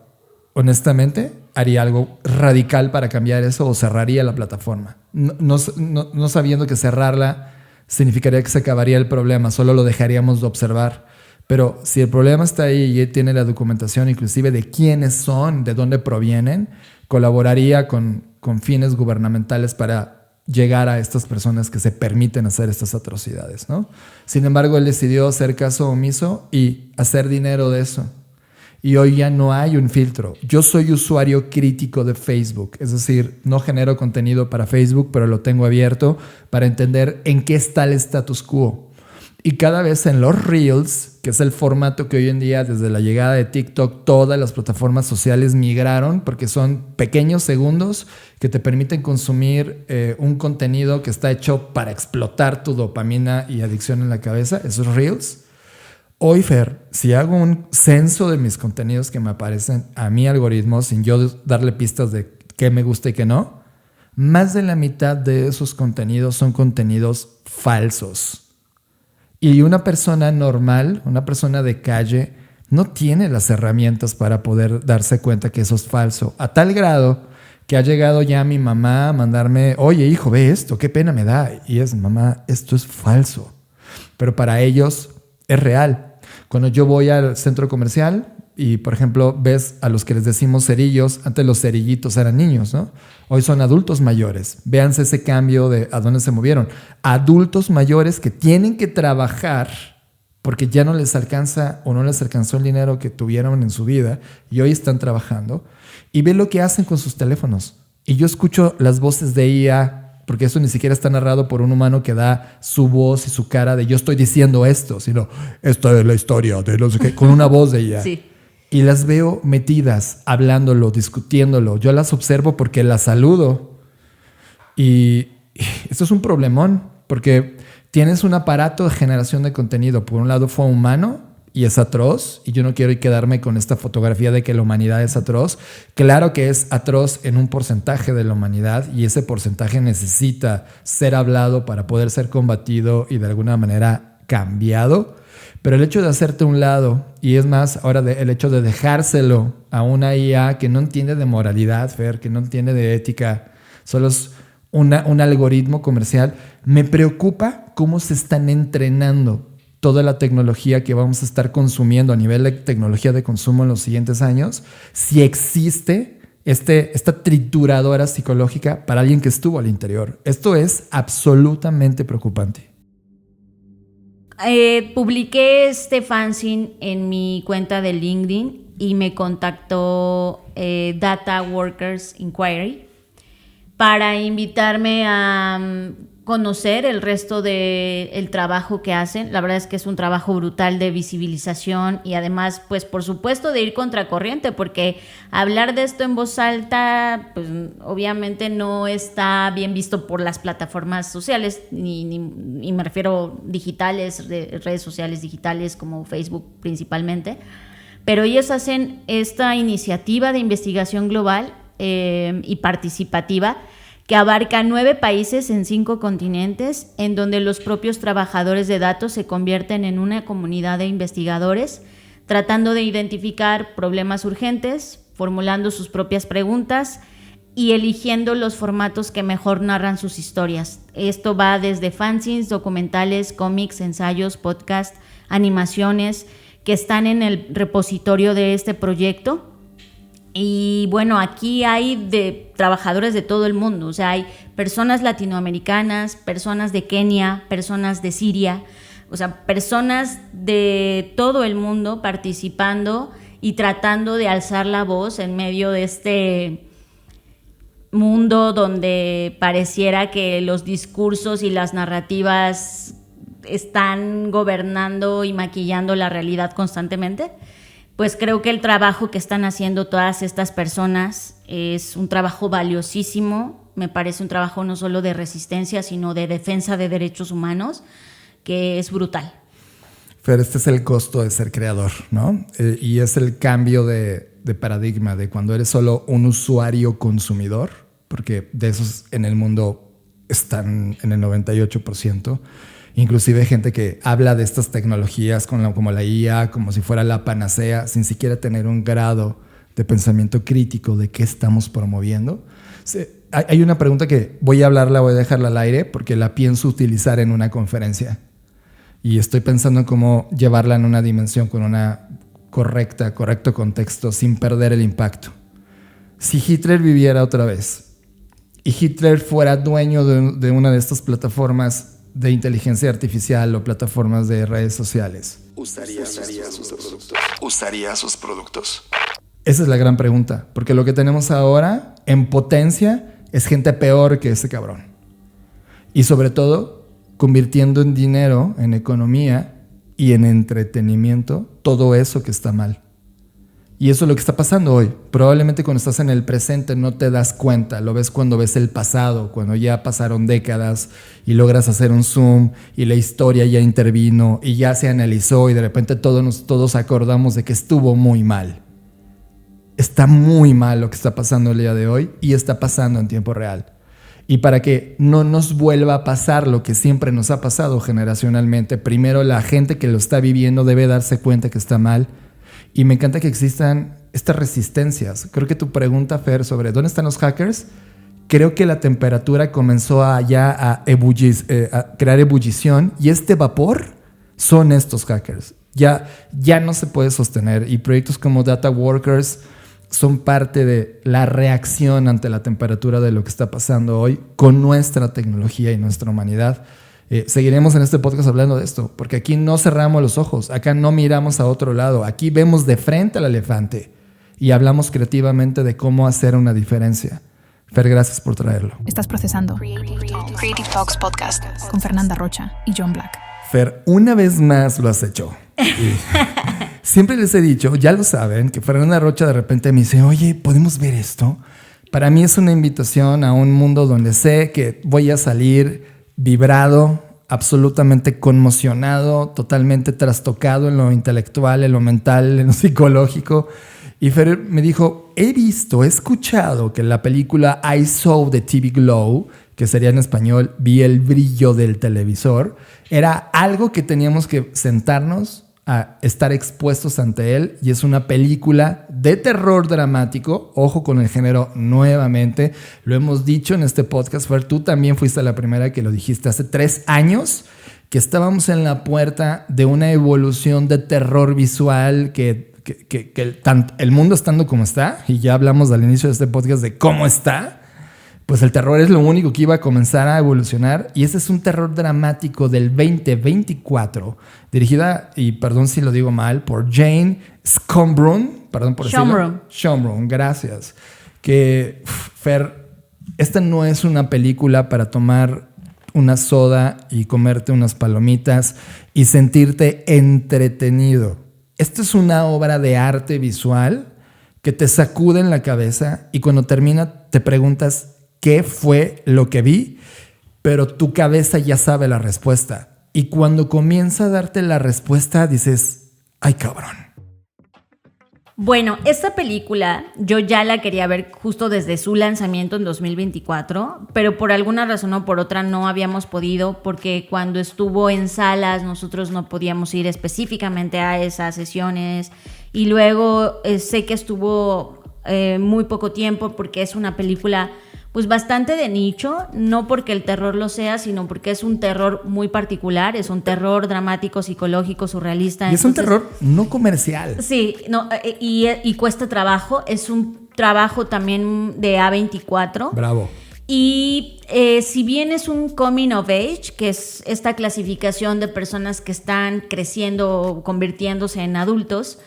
honestamente, haría algo radical para cambiar eso o cerraría la plataforma. No sabiendo que cerrarla significaría que se acabaría el problema, solo lo dejaríamos de observar. Pero si el problema está ahí y tiene la documentación inclusive de quiénes son, de dónde provienen, colaboraría con fines gubernamentales para llegar a estas personas que se permiten hacer estas atrocidades, ¿no? Sin embargo, él decidió hacer caso omiso y hacer dinero de eso. Y hoy ya no hay un filtro. Yo soy usuario crítico de Facebook, es decir, no genero contenido para Facebook, pero lo tengo abierto para entender en qué está el status quo. Y cada vez en los Reels, que es el formato que hoy en día, desde la llegada de TikTok, todas las plataformas sociales migraron, porque son pequeños segundos que te permiten consumir un contenido que está hecho para explotar tu dopamina y adicción en la cabeza, esos Reels. Hoy, Fer, si hago un censo de mis contenidos que me aparecen a mi algoritmo sin yo darle pistas de qué me gusta y qué no, más de la mitad de esos contenidos son contenidos falsos. Y una persona normal, una persona de calle, no tiene las herramientas para poder darse cuenta que eso es falso. A tal grado que ha llegado ya mi mamá a mandarme, oye hijo, ve esto, qué pena me da. Y es, mamá, esto es falso. Pero para ellos es real. Cuando yo voy al centro comercial y, por ejemplo, ves a los que les decimos cerillos, antes los cerillitos eran niños, ¿no? Hoy son adultos mayores. Véanse ese cambio de a dónde se movieron. Adultos mayores que tienen que trabajar porque ya no les alcanza o no les alcanzó el dinero que tuvieron en su vida y hoy están trabajando. Y ve lo que hacen con sus teléfonos. Y yo escucho las voces de IA, porque eso ni siquiera está narrado por un humano que da su voz y su cara de yo estoy diciendo esto, sino esta es la historia de los que, con una voz de ella. Sí. Y las veo metidas, hablándolo, discutiéndolo. Yo las observo porque las saludo. Y esto es un problemón, porque tienes un aparato de generación de contenido. Por un lado fue humano y es atroz, y yo no quiero quedarme con esta fotografía de que la humanidad es atroz. Claro que es atroz en un porcentaje de la humanidad y ese porcentaje necesita ser hablado para poder ser combatido y de alguna manera cambiado. Pero el hecho de hacerte a un lado, y es más, ahora el hecho de dejárselo a una IA que no entiende de moralidad, Fer, que no entiende de ética, solo es un algoritmo comercial, me preocupa cómo se están entrenando toda la tecnología que vamos a estar consumiendo a nivel de tecnología de consumo en los siguientes años, si existe esta trituradora psicológica para alguien que estuvo al interior. Esto es absolutamente preocupante. Publiqué este fanzine en mi cuenta de LinkedIn y me contactó Data Workers Inquiry para invitarme a conocer el resto del trabajo que hacen. La verdad es que es un trabajo brutal de visibilización y además, pues por supuesto, de ir contracorriente, porque hablar de esto en voz alta, pues obviamente no está bien visto por las plataformas sociales, y me refiero digitales, redes sociales digitales como Facebook principalmente. Pero ellos hacen esta iniciativa de investigación global y participativa que abarca 9 países en 5 continentes, en donde los propios trabajadores de datos se convierten en una comunidad de investigadores, tratando de identificar problemas urgentes, formulando sus propias preguntas y eligiendo los formatos que mejor narran sus historias. Esto va desde fanzines, documentales, cómics, ensayos, podcasts, animaciones, que están en el repositorio de este proyecto. Y bueno, aquí hay de trabajadores de todo el mundo, o sea, hay personas latinoamericanas, personas de Kenia, personas de Siria, o sea, personas de todo el mundo participando y tratando de alzar la voz en medio de este mundo donde pareciera que los discursos y las narrativas están gobernando y maquillando la realidad constantemente. Pues creo que el trabajo que están haciendo todas estas personas es un trabajo valiosísimo. Me parece un trabajo no solo de resistencia, sino de defensa de derechos humanos, que es brutal. Fer, este es el costo de ser creador, ¿no? Y es el cambio de paradigma, de cuando eres solo un usuario consumidor, porque de esos en el mundo están en el 98%. Inclusive gente que habla de estas tecnologías como la IA, como si fuera la panacea, sin siquiera tener un grado de pensamiento crítico de qué estamos promoviendo. Hay una pregunta que voy a dejarla al aire porque la pienso utilizar en una conferencia. Y estoy pensando en cómo llevarla en una dimensión con una correcto contexto sin perder el impacto. Si Hitler viviera otra vez y Hitler fuera dueño de una de estas plataformas de inteligencia artificial o plataformas de redes sociales, ¿usaría sus productos? Esa es la gran pregunta, porque lo que tenemos ahora en potencia es gente peor que ese cabrón. Y sobre todo, convirtiendo en dinero, en economía y en entretenimiento todo eso que está mal. Y eso es lo que está pasando hoy. Probablemente cuando estás en el presente no te das cuenta. Lo ves cuando ves el pasado, cuando ya pasaron décadas y logras hacer un zoom y la historia ya intervino y ya se analizó y de repente todos acordamos de que estuvo muy mal. Está muy mal lo que está pasando el día de hoy y está pasando en tiempo real. Y para que no nos vuelva a pasar lo que siempre nos ha pasado generacionalmente, primero la gente que lo está viviendo debe darse cuenta que está mal. Y me encanta que existan estas resistencias. Creo que tu pregunta, Fer, sobre ¿dónde están los hackers? Creo que la temperatura comenzó a crear ebullición y este vapor son estos hackers. Ya no se puede sostener y proyectos como Data Workers son parte de la reacción ante la temperatura de lo que está pasando hoy con nuestra tecnología y nuestra humanidad. Seguiremos en este podcast hablando de esto, porque aquí no cerramos los ojos, acá no miramos a otro lado, aquí vemos de frente al elefante y hablamos creativamente de cómo hacer una diferencia. Fer, gracias por traerlo. Estás procesando Creative Talks Podcast. con Fernanda Rocha y John Black. Fer, una vez más lo has hecho. Siempre les he dicho, ya lo saben, que Fernanda Rocha de repente me dice, oye, ¿podemos ver esto? Para mí es una invitación a un mundo donde sé que voy a salir vibrado, absolutamente conmocionado, totalmente trastocado en lo intelectual, en lo mental, en lo psicológico. Y Fer me dijo, he escuchado que en la película I Saw the TV Glow, que sería en español, vi el brillo del televisor, era algo que teníamos que sentarnos a estar expuestos ante él, y es una película de terror dramático. Ojo con el género nuevamente, lo hemos dicho en este podcast. Fer, tú también fuiste la primera que lo dijiste hace 3 años, que estábamos en la puerta de una evolución de terror visual que el mundo estando como está, y ya hablamos al inicio de este podcast de cómo está, pues el terror es lo único que iba a comenzar a evolucionar, y ese es un terror dramático del 2024, dirigida, y perdón si lo digo mal, por Jane Schönbrunn, perdón por decirlo. Schönbrunn, gracias. Que, Fer, esta no es una película para tomar una soda y comerte unas palomitas y sentirte entretenido. Esto es una obra de arte visual que te sacude en la cabeza y cuando termina te preguntas qué fue lo que vi, pero tu cabeza ya sabe la respuesta. Y cuando comienza a darte la respuesta dices, ¡ay, cabrón! Bueno, esta película yo ya la quería ver justo desde su lanzamiento en 2024, pero por alguna razón o por otra no habíamos podido, porque cuando estuvo en salas nosotros no podíamos ir específicamente a esas sesiones, y luego sé que estuvo muy poco tiempo porque es una película pues bastante de nicho, no porque el terror lo sea, sino porque es un terror muy particular, es un terror dramático, psicológico, surrealista. Y es un terror no comercial. Sí, no, y cuesta trabajo, es un trabajo también de A24. Bravo. Y si bien es un coming of age, que es esta clasificación de personas que están creciendo o convirtiéndose en adultos,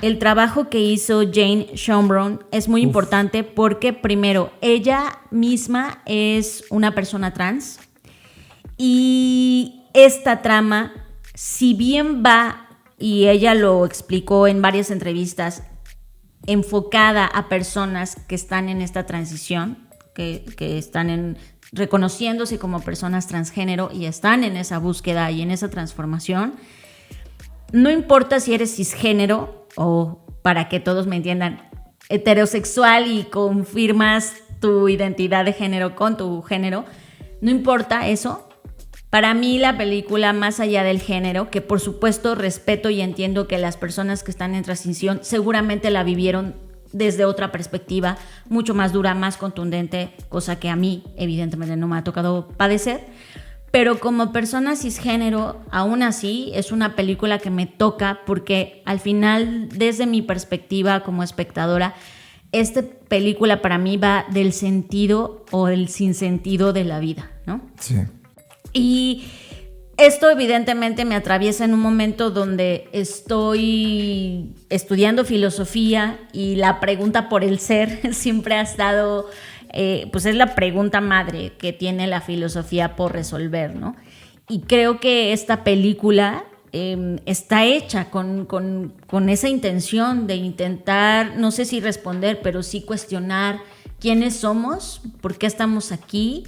el trabajo que hizo Jane Schönbrunn es muy importante porque, primero, ella misma es una persona trans y esta trama, si bien va, y ella lo explicó en varias entrevistas, enfocada a personas que están en esta transición, que están reconociéndose como personas transgénero y están en esa búsqueda y en esa transformación, no importa si eres cisgénero o, para que todos me entiendan, heterosexual y confirmas tu identidad de género con tu género, no importa eso. Para mí la película, más allá del género, que por supuesto respeto y entiendo que las personas que están en transición seguramente la vivieron desde otra perspectiva, mucho más dura, más contundente, cosa que a mí evidentemente no me ha tocado padecer. Pero como persona cisgénero, aún así es una película que me toca porque al final, desde mi perspectiva como espectadora, esta película para mí va del sentido o el sinsentido de la vida, ¿no? Sí. Y esto evidentemente me atraviesa en un momento donde estoy estudiando filosofía y la pregunta por el ser siempre ha estado... pues es la pregunta madre que tiene la filosofía por resolver, ¿no? Y creo que esta película está hecha con esa intención de intentar, no sé si responder, pero sí cuestionar quiénes somos, por qué estamos aquí,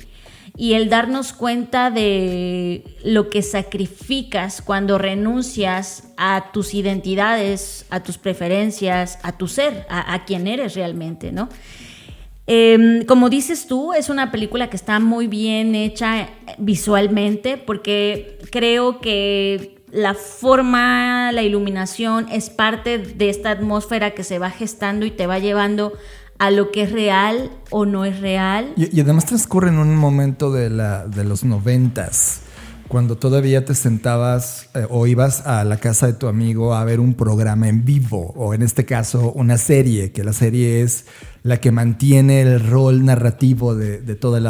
y el darnos cuenta de lo que sacrificas cuando renuncias a tus identidades, a tus preferencias, a tu ser, a quién eres realmente, ¿no? Como dices tú, es una película que está muy bien hecha visualmente, porque creo que la forma, la iluminación es parte de esta atmósfera que se va gestando y te va llevando a lo que es real o no es real. Y además transcurre en un momento de los 90s, cuando todavía te sentabas o ibas a la casa de tu amigo a ver un programa en vivo, o en este caso una serie, que la serie es la que mantiene el rol narrativo de toda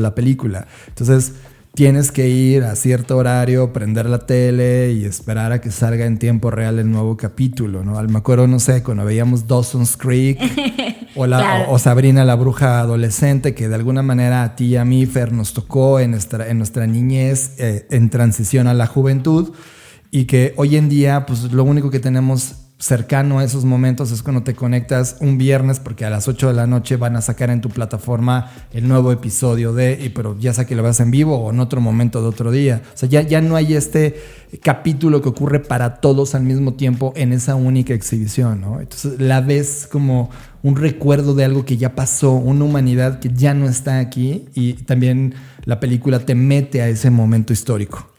la película. Entonces tienes que ir a cierto horario, prender la tele y esperar a que salga en tiempo real el nuevo capítulo, ¿no? Me acuerdo, no sé, cuando veíamos Dawson's Creek Claro. o Sabrina la bruja adolescente, que de alguna manera a ti y a mí, Fer, nos tocó en nuestra niñez, en transición a la juventud, y que hoy en día pues lo único que tenemos cercano a esos momentos es cuando te conectas un viernes, porque a las 8 de la noche van a sacar en tu plataforma el nuevo episodio pero ya sea que lo veas en vivo o en otro momento de otro día. O sea, ya no hay este capítulo que ocurre para todos al mismo tiempo en esa única exhibición, ¿no? Entonces la ves como un recuerdo de algo que ya pasó, una humanidad que ya no está aquí, y también la película te mete a ese momento histórico.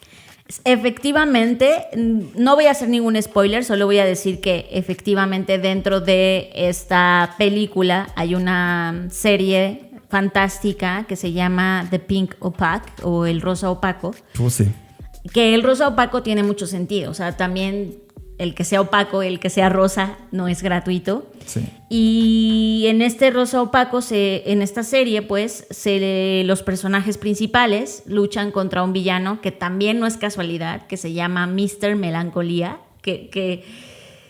Efectivamente, no voy a hacer ningún spoiler, solo voy a decir que efectivamente dentro de esta película hay una serie fantástica que se llama The Pink Opaque, o El Rosa Opaco. Pues sí. Que el rosa opaco tiene mucho sentido, o sea, también el que sea opaco, el que sea rosa, no es gratuito. Sí. Y en este rosa opaco, en esta serie, pues, los personajes principales luchan contra un villano que también no es casualidad, que se llama Mr. Melancolía, que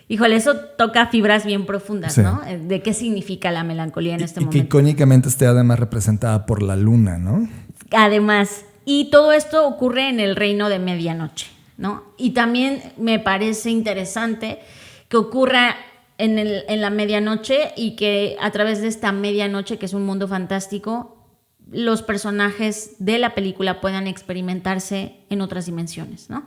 híjole, eso toca fibras bien profundas, sí, ¿no? De qué significa la melancolía en este momento. Y que icónicamente esté además representada por la luna, ¿no? Además, y todo esto ocurre en el reino de medianoche, ¿no? Y también me parece interesante que ocurra en la medianoche, y que a través de esta medianoche, que es un mundo fantástico, los personajes de la película puedan experimentarse en otras dimensiones, ¿no?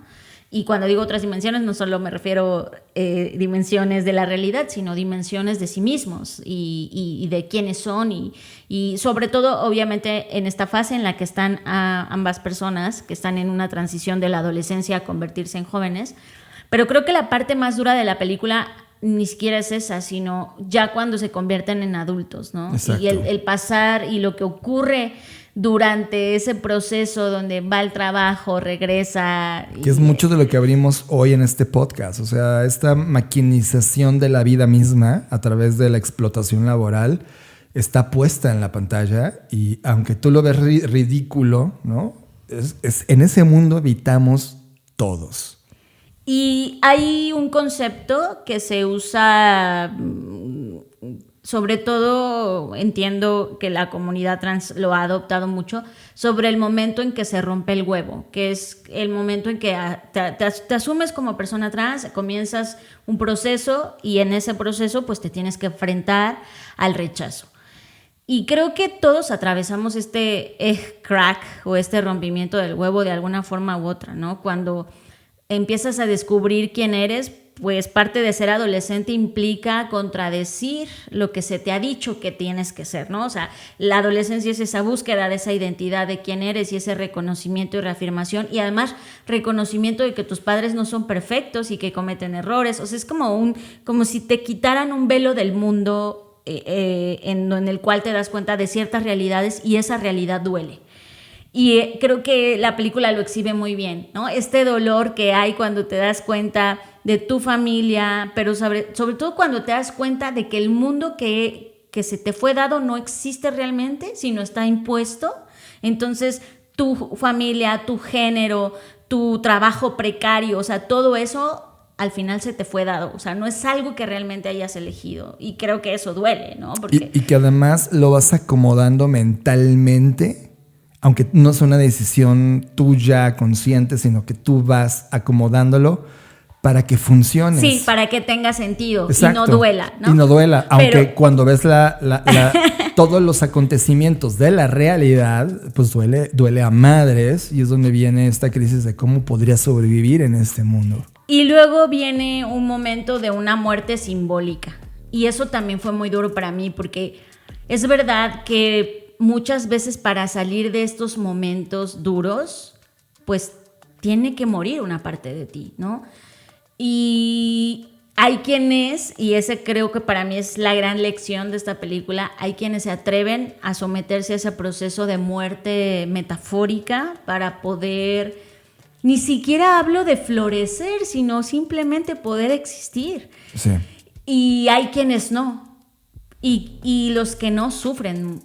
Y cuando digo otras dimensiones, no solo me refiero dimensiones de la realidad, sino dimensiones de sí mismos y de quiénes son, y sobre todo, obviamente, en esta fase en la que están ambas personas, que están en una transición de la adolescencia a convertirse en jóvenes. Pero creo que la parte más dura de la película ni siquiera es esa, sino ya cuando se convierten en adultos, ¿no? Exacto. Y el pasar y lo que ocurre durante ese proceso donde va al trabajo, regresa. Que es mucho de lo que abrimos hoy en este podcast. O sea, esta maquinización de la vida misma a través de la explotación laboral está puesta en la pantalla, y aunque tú lo ves ridículo, ¿no? En ese mundo habitamos todos. Y hay un concepto que se usa, sobre todo entiendo que la comunidad trans lo ha adoptado mucho, sobre el momento en que se rompe el huevo, que es el momento en que te asumes como persona trans, comienzas un proceso, y en ese proceso pues te tienes que enfrentar al rechazo. Y creo que todos atravesamos este egg crack, o este rompimiento del huevo, de alguna forma u otra, ¿no? Cuando empiezas a descubrir quién eres, pues parte de ser adolescente implica contradecir lo que se te ha dicho que tienes que ser, ¿no? O sea, la adolescencia es esa búsqueda de esa identidad de quién eres, y ese reconocimiento y reafirmación, y además reconocimiento de que tus padres no son perfectos y que cometen errores. O sea, es como si te quitaran un velo del mundo en el cual te das cuenta de ciertas realidades, y esa realidad duele. Y creo que la película lo exhibe muy bien, ¿no? Este dolor que hay cuando te das cuenta de tu familia, pero sobre todo cuando te das cuenta de que el mundo que se te fue dado no existe realmente, sino está impuesto. Entonces, tu familia, tu género, tu trabajo precario, o sea, todo eso al final se te fue dado. O sea, no es algo que realmente hayas elegido. Y creo que eso duele, ¿no? Y que además lo vas acomodando mentalmente aunque no es una decisión tuya consciente, sino que tú vas acomodándolo para que funcione. Sí, para que tenga sentido. Exacto. Y no duela, ¿no? Y no duela, aunque cuando ves todos los acontecimientos de la realidad, pues duele a madres, y es donde viene esta crisis de cómo podría sobrevivir en este mundo. Y luego viene un momento de una muerte simbólica. Y eso también fue muy duro para mí, porque es verdad que muchas veces para salir de estos momentos duros, pues tiene que morir una parte de ti, ¿no? Y hay quienes, y ese creo que para mí es la gran lección de esta película, hay quienes se atreven a someterse a ese proceso de muerte metafórica para poder, ni siquiera hablo de florecer, sino simplemente poder existir. Sí. Y hay quienes no. Y los que no sufren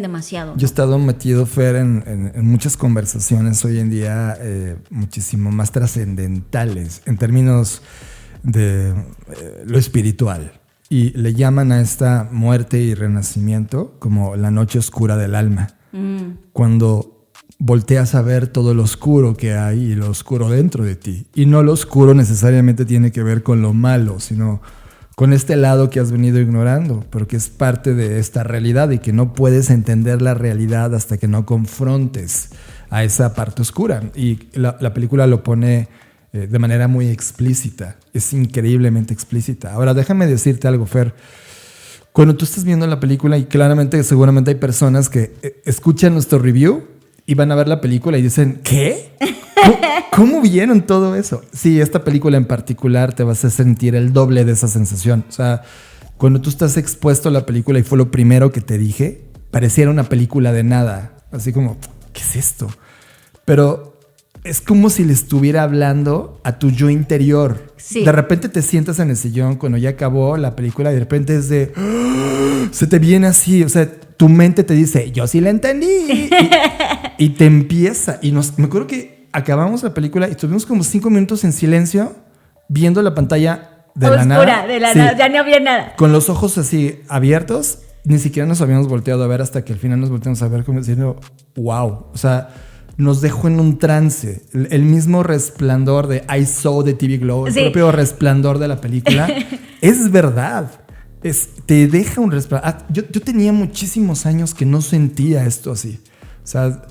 demasiado, ¿no? Yo he estado metido, Fer, en muchas conversaciones hoy en día muchísimo más trascendentales en términos de lo espiritual. Y le llaman a esta muerte y renacimiento como la noche oscura del alma. Cuando volteas a ver todo lo oscuro que hay y lo oscuro dentro de ti. Y no lo oscuro necesariamente tiene que ver con lo malo, sino con este lado que has venido ignorando, pero que es parte de esta realidad y que no puedes entender la realidad hasta que no confrontes a esa parte oscura. Y la película lo pone de manera muy explícita, es increíblemente explícita. Ahora, déjame decirte algo, Fer. Cuando tú estás viendo la película, y claramente seguramente hay personas que escuchan nuestro review y van a ver la película y dicen, ¿qué? ¿Cómo vieron todo eso? Sí, esta película en particular te vas a sentir el doble de esa sensación. O sea, cuando tú estás expuesto a la película y fue lo primero que te dije, pareciera una película de nada. Así como, ¿qué es esto? Pero es como si le estuviera hablando a tu yo interior. Sí. De repente te sientas en el sillón cuando ya acabó la película y de repente es de... ¡oh! Se te viene así, o sea, tu mente te dice, yo sí la entendí. Y te empieza. Y me acuerdo que acabamos la película y estuvimos como 5 minutos en silencio viendo la pantalla de oscura, la nada. De la Sí. nada, ya no había nada. Con los ojos así abiertos, ni siquiera nos habíamos volteado a ver hasta que al final nos volteamos a ver como diciendo, wow. O sea, nos dejó en un trance. El mismo resplandor de I Saw the TV Glow, el propio resplandor de la película, es verdad. Te deja un resplandor. Yo tenía muchísimos años que no sentía esto así. O sea,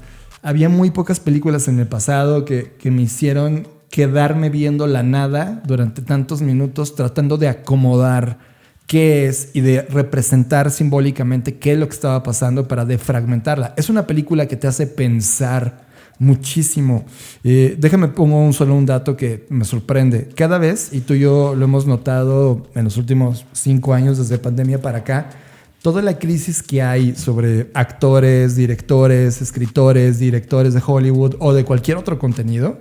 había muy pocas películas en el pasado que me hicieron quedarme viendo la nada durante tantos minutos, tratando de acomodar qué es y de representar simbólicamente qué es lo que estaba pasando para defragmentarla. Es una película que te hace pensar muchísimo. Déjame pongo solo un dato que me sorprende. Cada vez, y tú y yo lo hemos notado en los últimos 5 años desde pandemia para acá, toda la crisis que hay sobre actores, directores, escritores, directores de Hollywood o de cualquier otro contenido,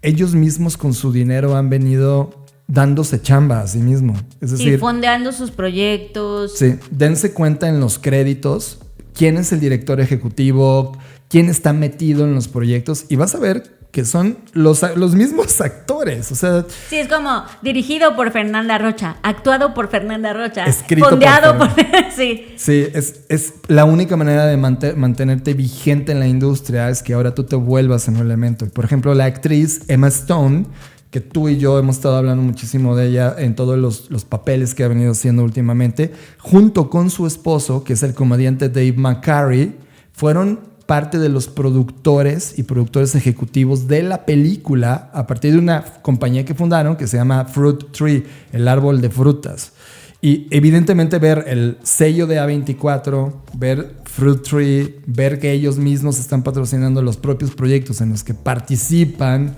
ellos mismos con su dinero han venido dándose chamba a sí mismo. Es decir, fondeando sus proyectos. Sí, dense cuenta en los créditos quién es el director ejecutivo, quién está metido en los proyectos y vas a ver que son los mismos actores. O sea, sí, es como dirigido por Fernanda Rocha, actuado por Fernanda Rocha, escrito fondeado por sí. Sí, es la única manera de mantenerte vigente en la industria es que ahora tú te vuelvas en un elemento. Por ejemplo, la actriz Emma Stone, que tú y yo hemos estado hablando muchísimo de ella en todos los papeles que ha venido haciendo últimamente, junto con su esposo, que es el comediante Dave McCary, fueron parte de los productores y productores ejecutivos de la película a partir de una compañía que fundaron que se llama Fruit Tree, el árbol de frutas. Y evidentemente ver el sello de A24, ver Fruit Tree, ver que ellos mismos están patrocinando los propios proyectos en los que participan,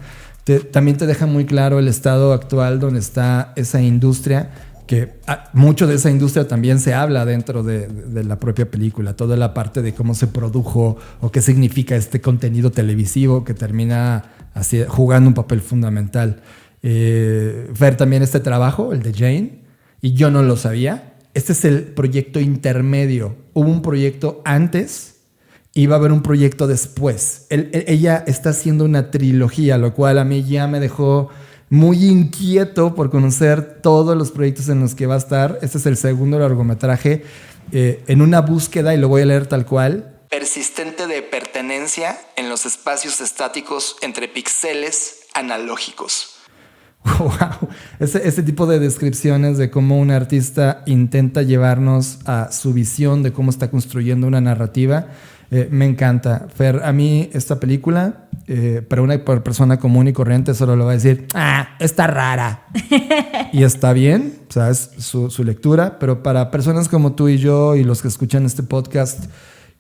también te deja muy claro el estado actual donde está esa industria, que mucho de esa industria también se habla dentro de la propia película, toda la parte de cómo se produjo o qué significa este contenido televisivo que termina así, jugando un papel fundamental. Ver también este trabajo, el de Jane, y yo no lo sabía. Este es el proyecto intermedio. Hubo un proyecto antes y va a haber un proyecto después. Ella está haciendo una trilogía, lo cual a mí ya me dejó muy inquieto por conocer todos los proyectos en los que va a estar. Este es el segundo largometraje en una búsqueda, y lo voy a leer tal cual, persistente de pertenencia pertenencia en los espacios estáticos entre píxeles analógicos. Wow, ese tipo de descripciones de cómo un artista intenta llevarnos a su visión de cómo está construyendo una narrativa, me encanta. Fer, a mí esta película, para una persona común y corriente solo le va a decir, está rara. Y está bien, o sea, es su lectura, pero para personas como tú y yo y los que escuchan este podcast,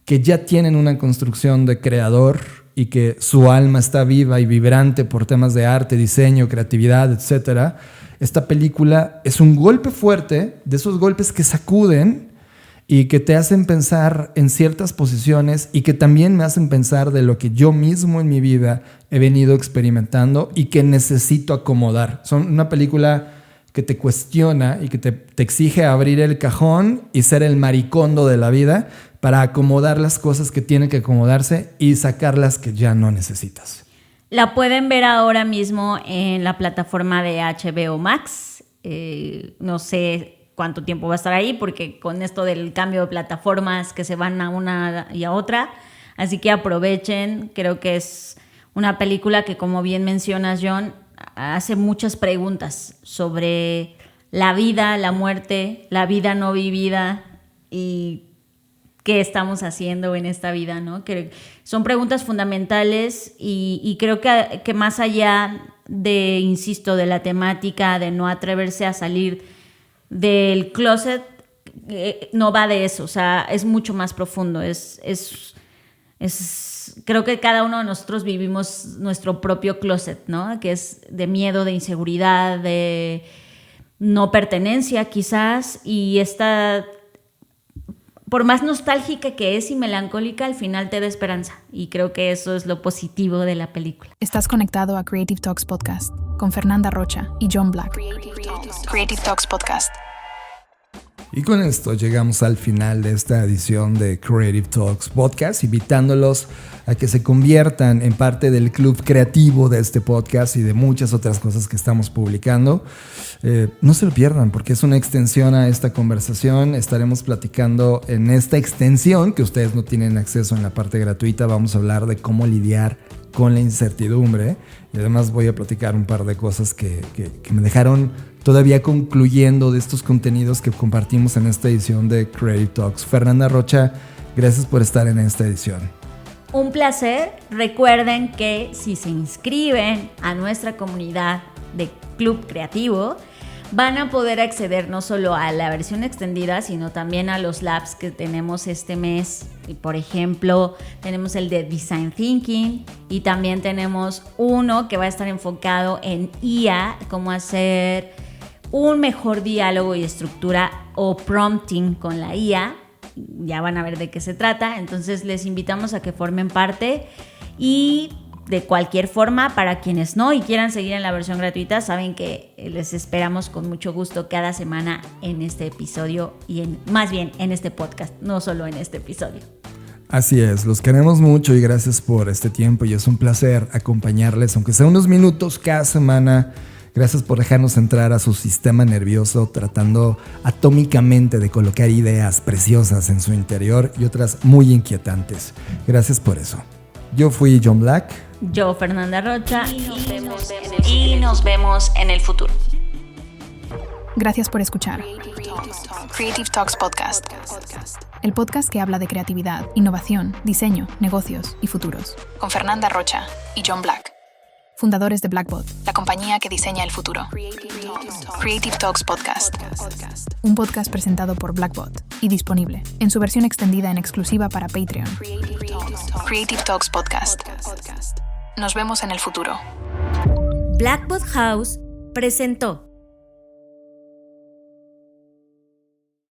que ya tienen una construcción de creador y que su alma está viva y vibrante por temas de arte, diseño, creatividad, etc. Esta película es un golpe fuerte, de esos golpes que sacuden y que te hacen pensar en ciertas posiciones y que también me hacen pensar de lo que yo mismo en mi vida he venido experimentando y que necesito acomodar. Son una película que te cuestiona y que te exige abrir el cajón y ser el maricondo de la vida para acomodar las cosas que tienen que acomodarse y sacar las que ya no necesitas. La pueden ver ahora mismo en la plataforma de HBO Max. No sé cuánto tiempo va a estar ahí porque con esto del cambio de plataformas que se van a una y a otra. Así que aprovechen. Creo que es una película que, como bien mencionas, John, hace muchas preguntas sobre la vida, la muerte, la vida no vivida y qué estamos haciendo en esta vida, ¿no? Que son preguntas fundamentales y creo que más allá de, insisto, de la temática de no atreverse a salir del closet, no va de eso, o sea, es mucho más profundo, creo que cada uno de nosotros vivimos nuestro propio closet, ¿no? Que es de miedo, de inseguridad, de no pertenencia quizás, y esta, por más nostálgica que es y melancólica, al final te da esperanza, y creo que eso es lo positivo de la película. Estás conectado a Creative Talks Podcast con Fernanda Rocha y John Black. Creative Talks Podcast. Y con esto llegamos al final de esta edición de Creative Talks Podcast, invitándolos a que se conviertan en parte del club creativo de este podcast y de muchas otras cosas que estamos publicando. No se lo pierdan porque es una extensión a esta conversación. Estaremos platicando en esta extensión que ustedes no tienen acceso en la parte gratuita. Vamos a hablar de cómo lidiar con la incertidumbre y además voy a platicar un par de cosas que me dejaron todavía concluyendo de estos contenidos que compartimos en esta edición de Creative Talks. Fernanda Rocha, gracias por estar en esta edición. Un placer. Recuerden que si se inscriben a nuestra comunidad de Club Creativo, van a poder acceder no solo a la versión extendida, sino también a los labs que tenemos este mes. Y por ejemplo, tenemos el de Design Thinking y también tenemos uno que va a estar enfocado en IA, cómo hacer un mejor diálogo y estructura o prompting con la IA. Ya van a ver de qué se trata. Entonces les invitamos a que formen parte y de cualquier forma, para quienes no y quieran seguir en la versión gratuita, saben que les esperamos con mucho gusto cada semana en este episodio y más bien en este podcast, no solo en este episodio. Así es, los queremos mucho y gracias por este tiempo y es un placer acompañarles, aunque sea unos minutos cada semana. Gracias por dejarnos entrar a su sistema nervioso tratando atómicamente de colocar ideas preciosas en su interior y otras muy inquietantes. Gracias por eso. Yo fui John Black. Yo, Fernanda Rocha. Y nos vemos en el futuro. Gracias por escuchar Creative Talks Podcast. El podcast que habla de creatividad, innovación, diseño, negocios y futuros. Con Fernanda Rocha y John Black. Fundadores de Blackbot, la compañía que diseña el futuro. Creative Talks Podcast. Un podcast presentado por Blackbot y disponible en su versión extendida en exclusiva para Patreon. Creative Talks Podcast. Nos vemos en el futuro. Blackbot House presentó.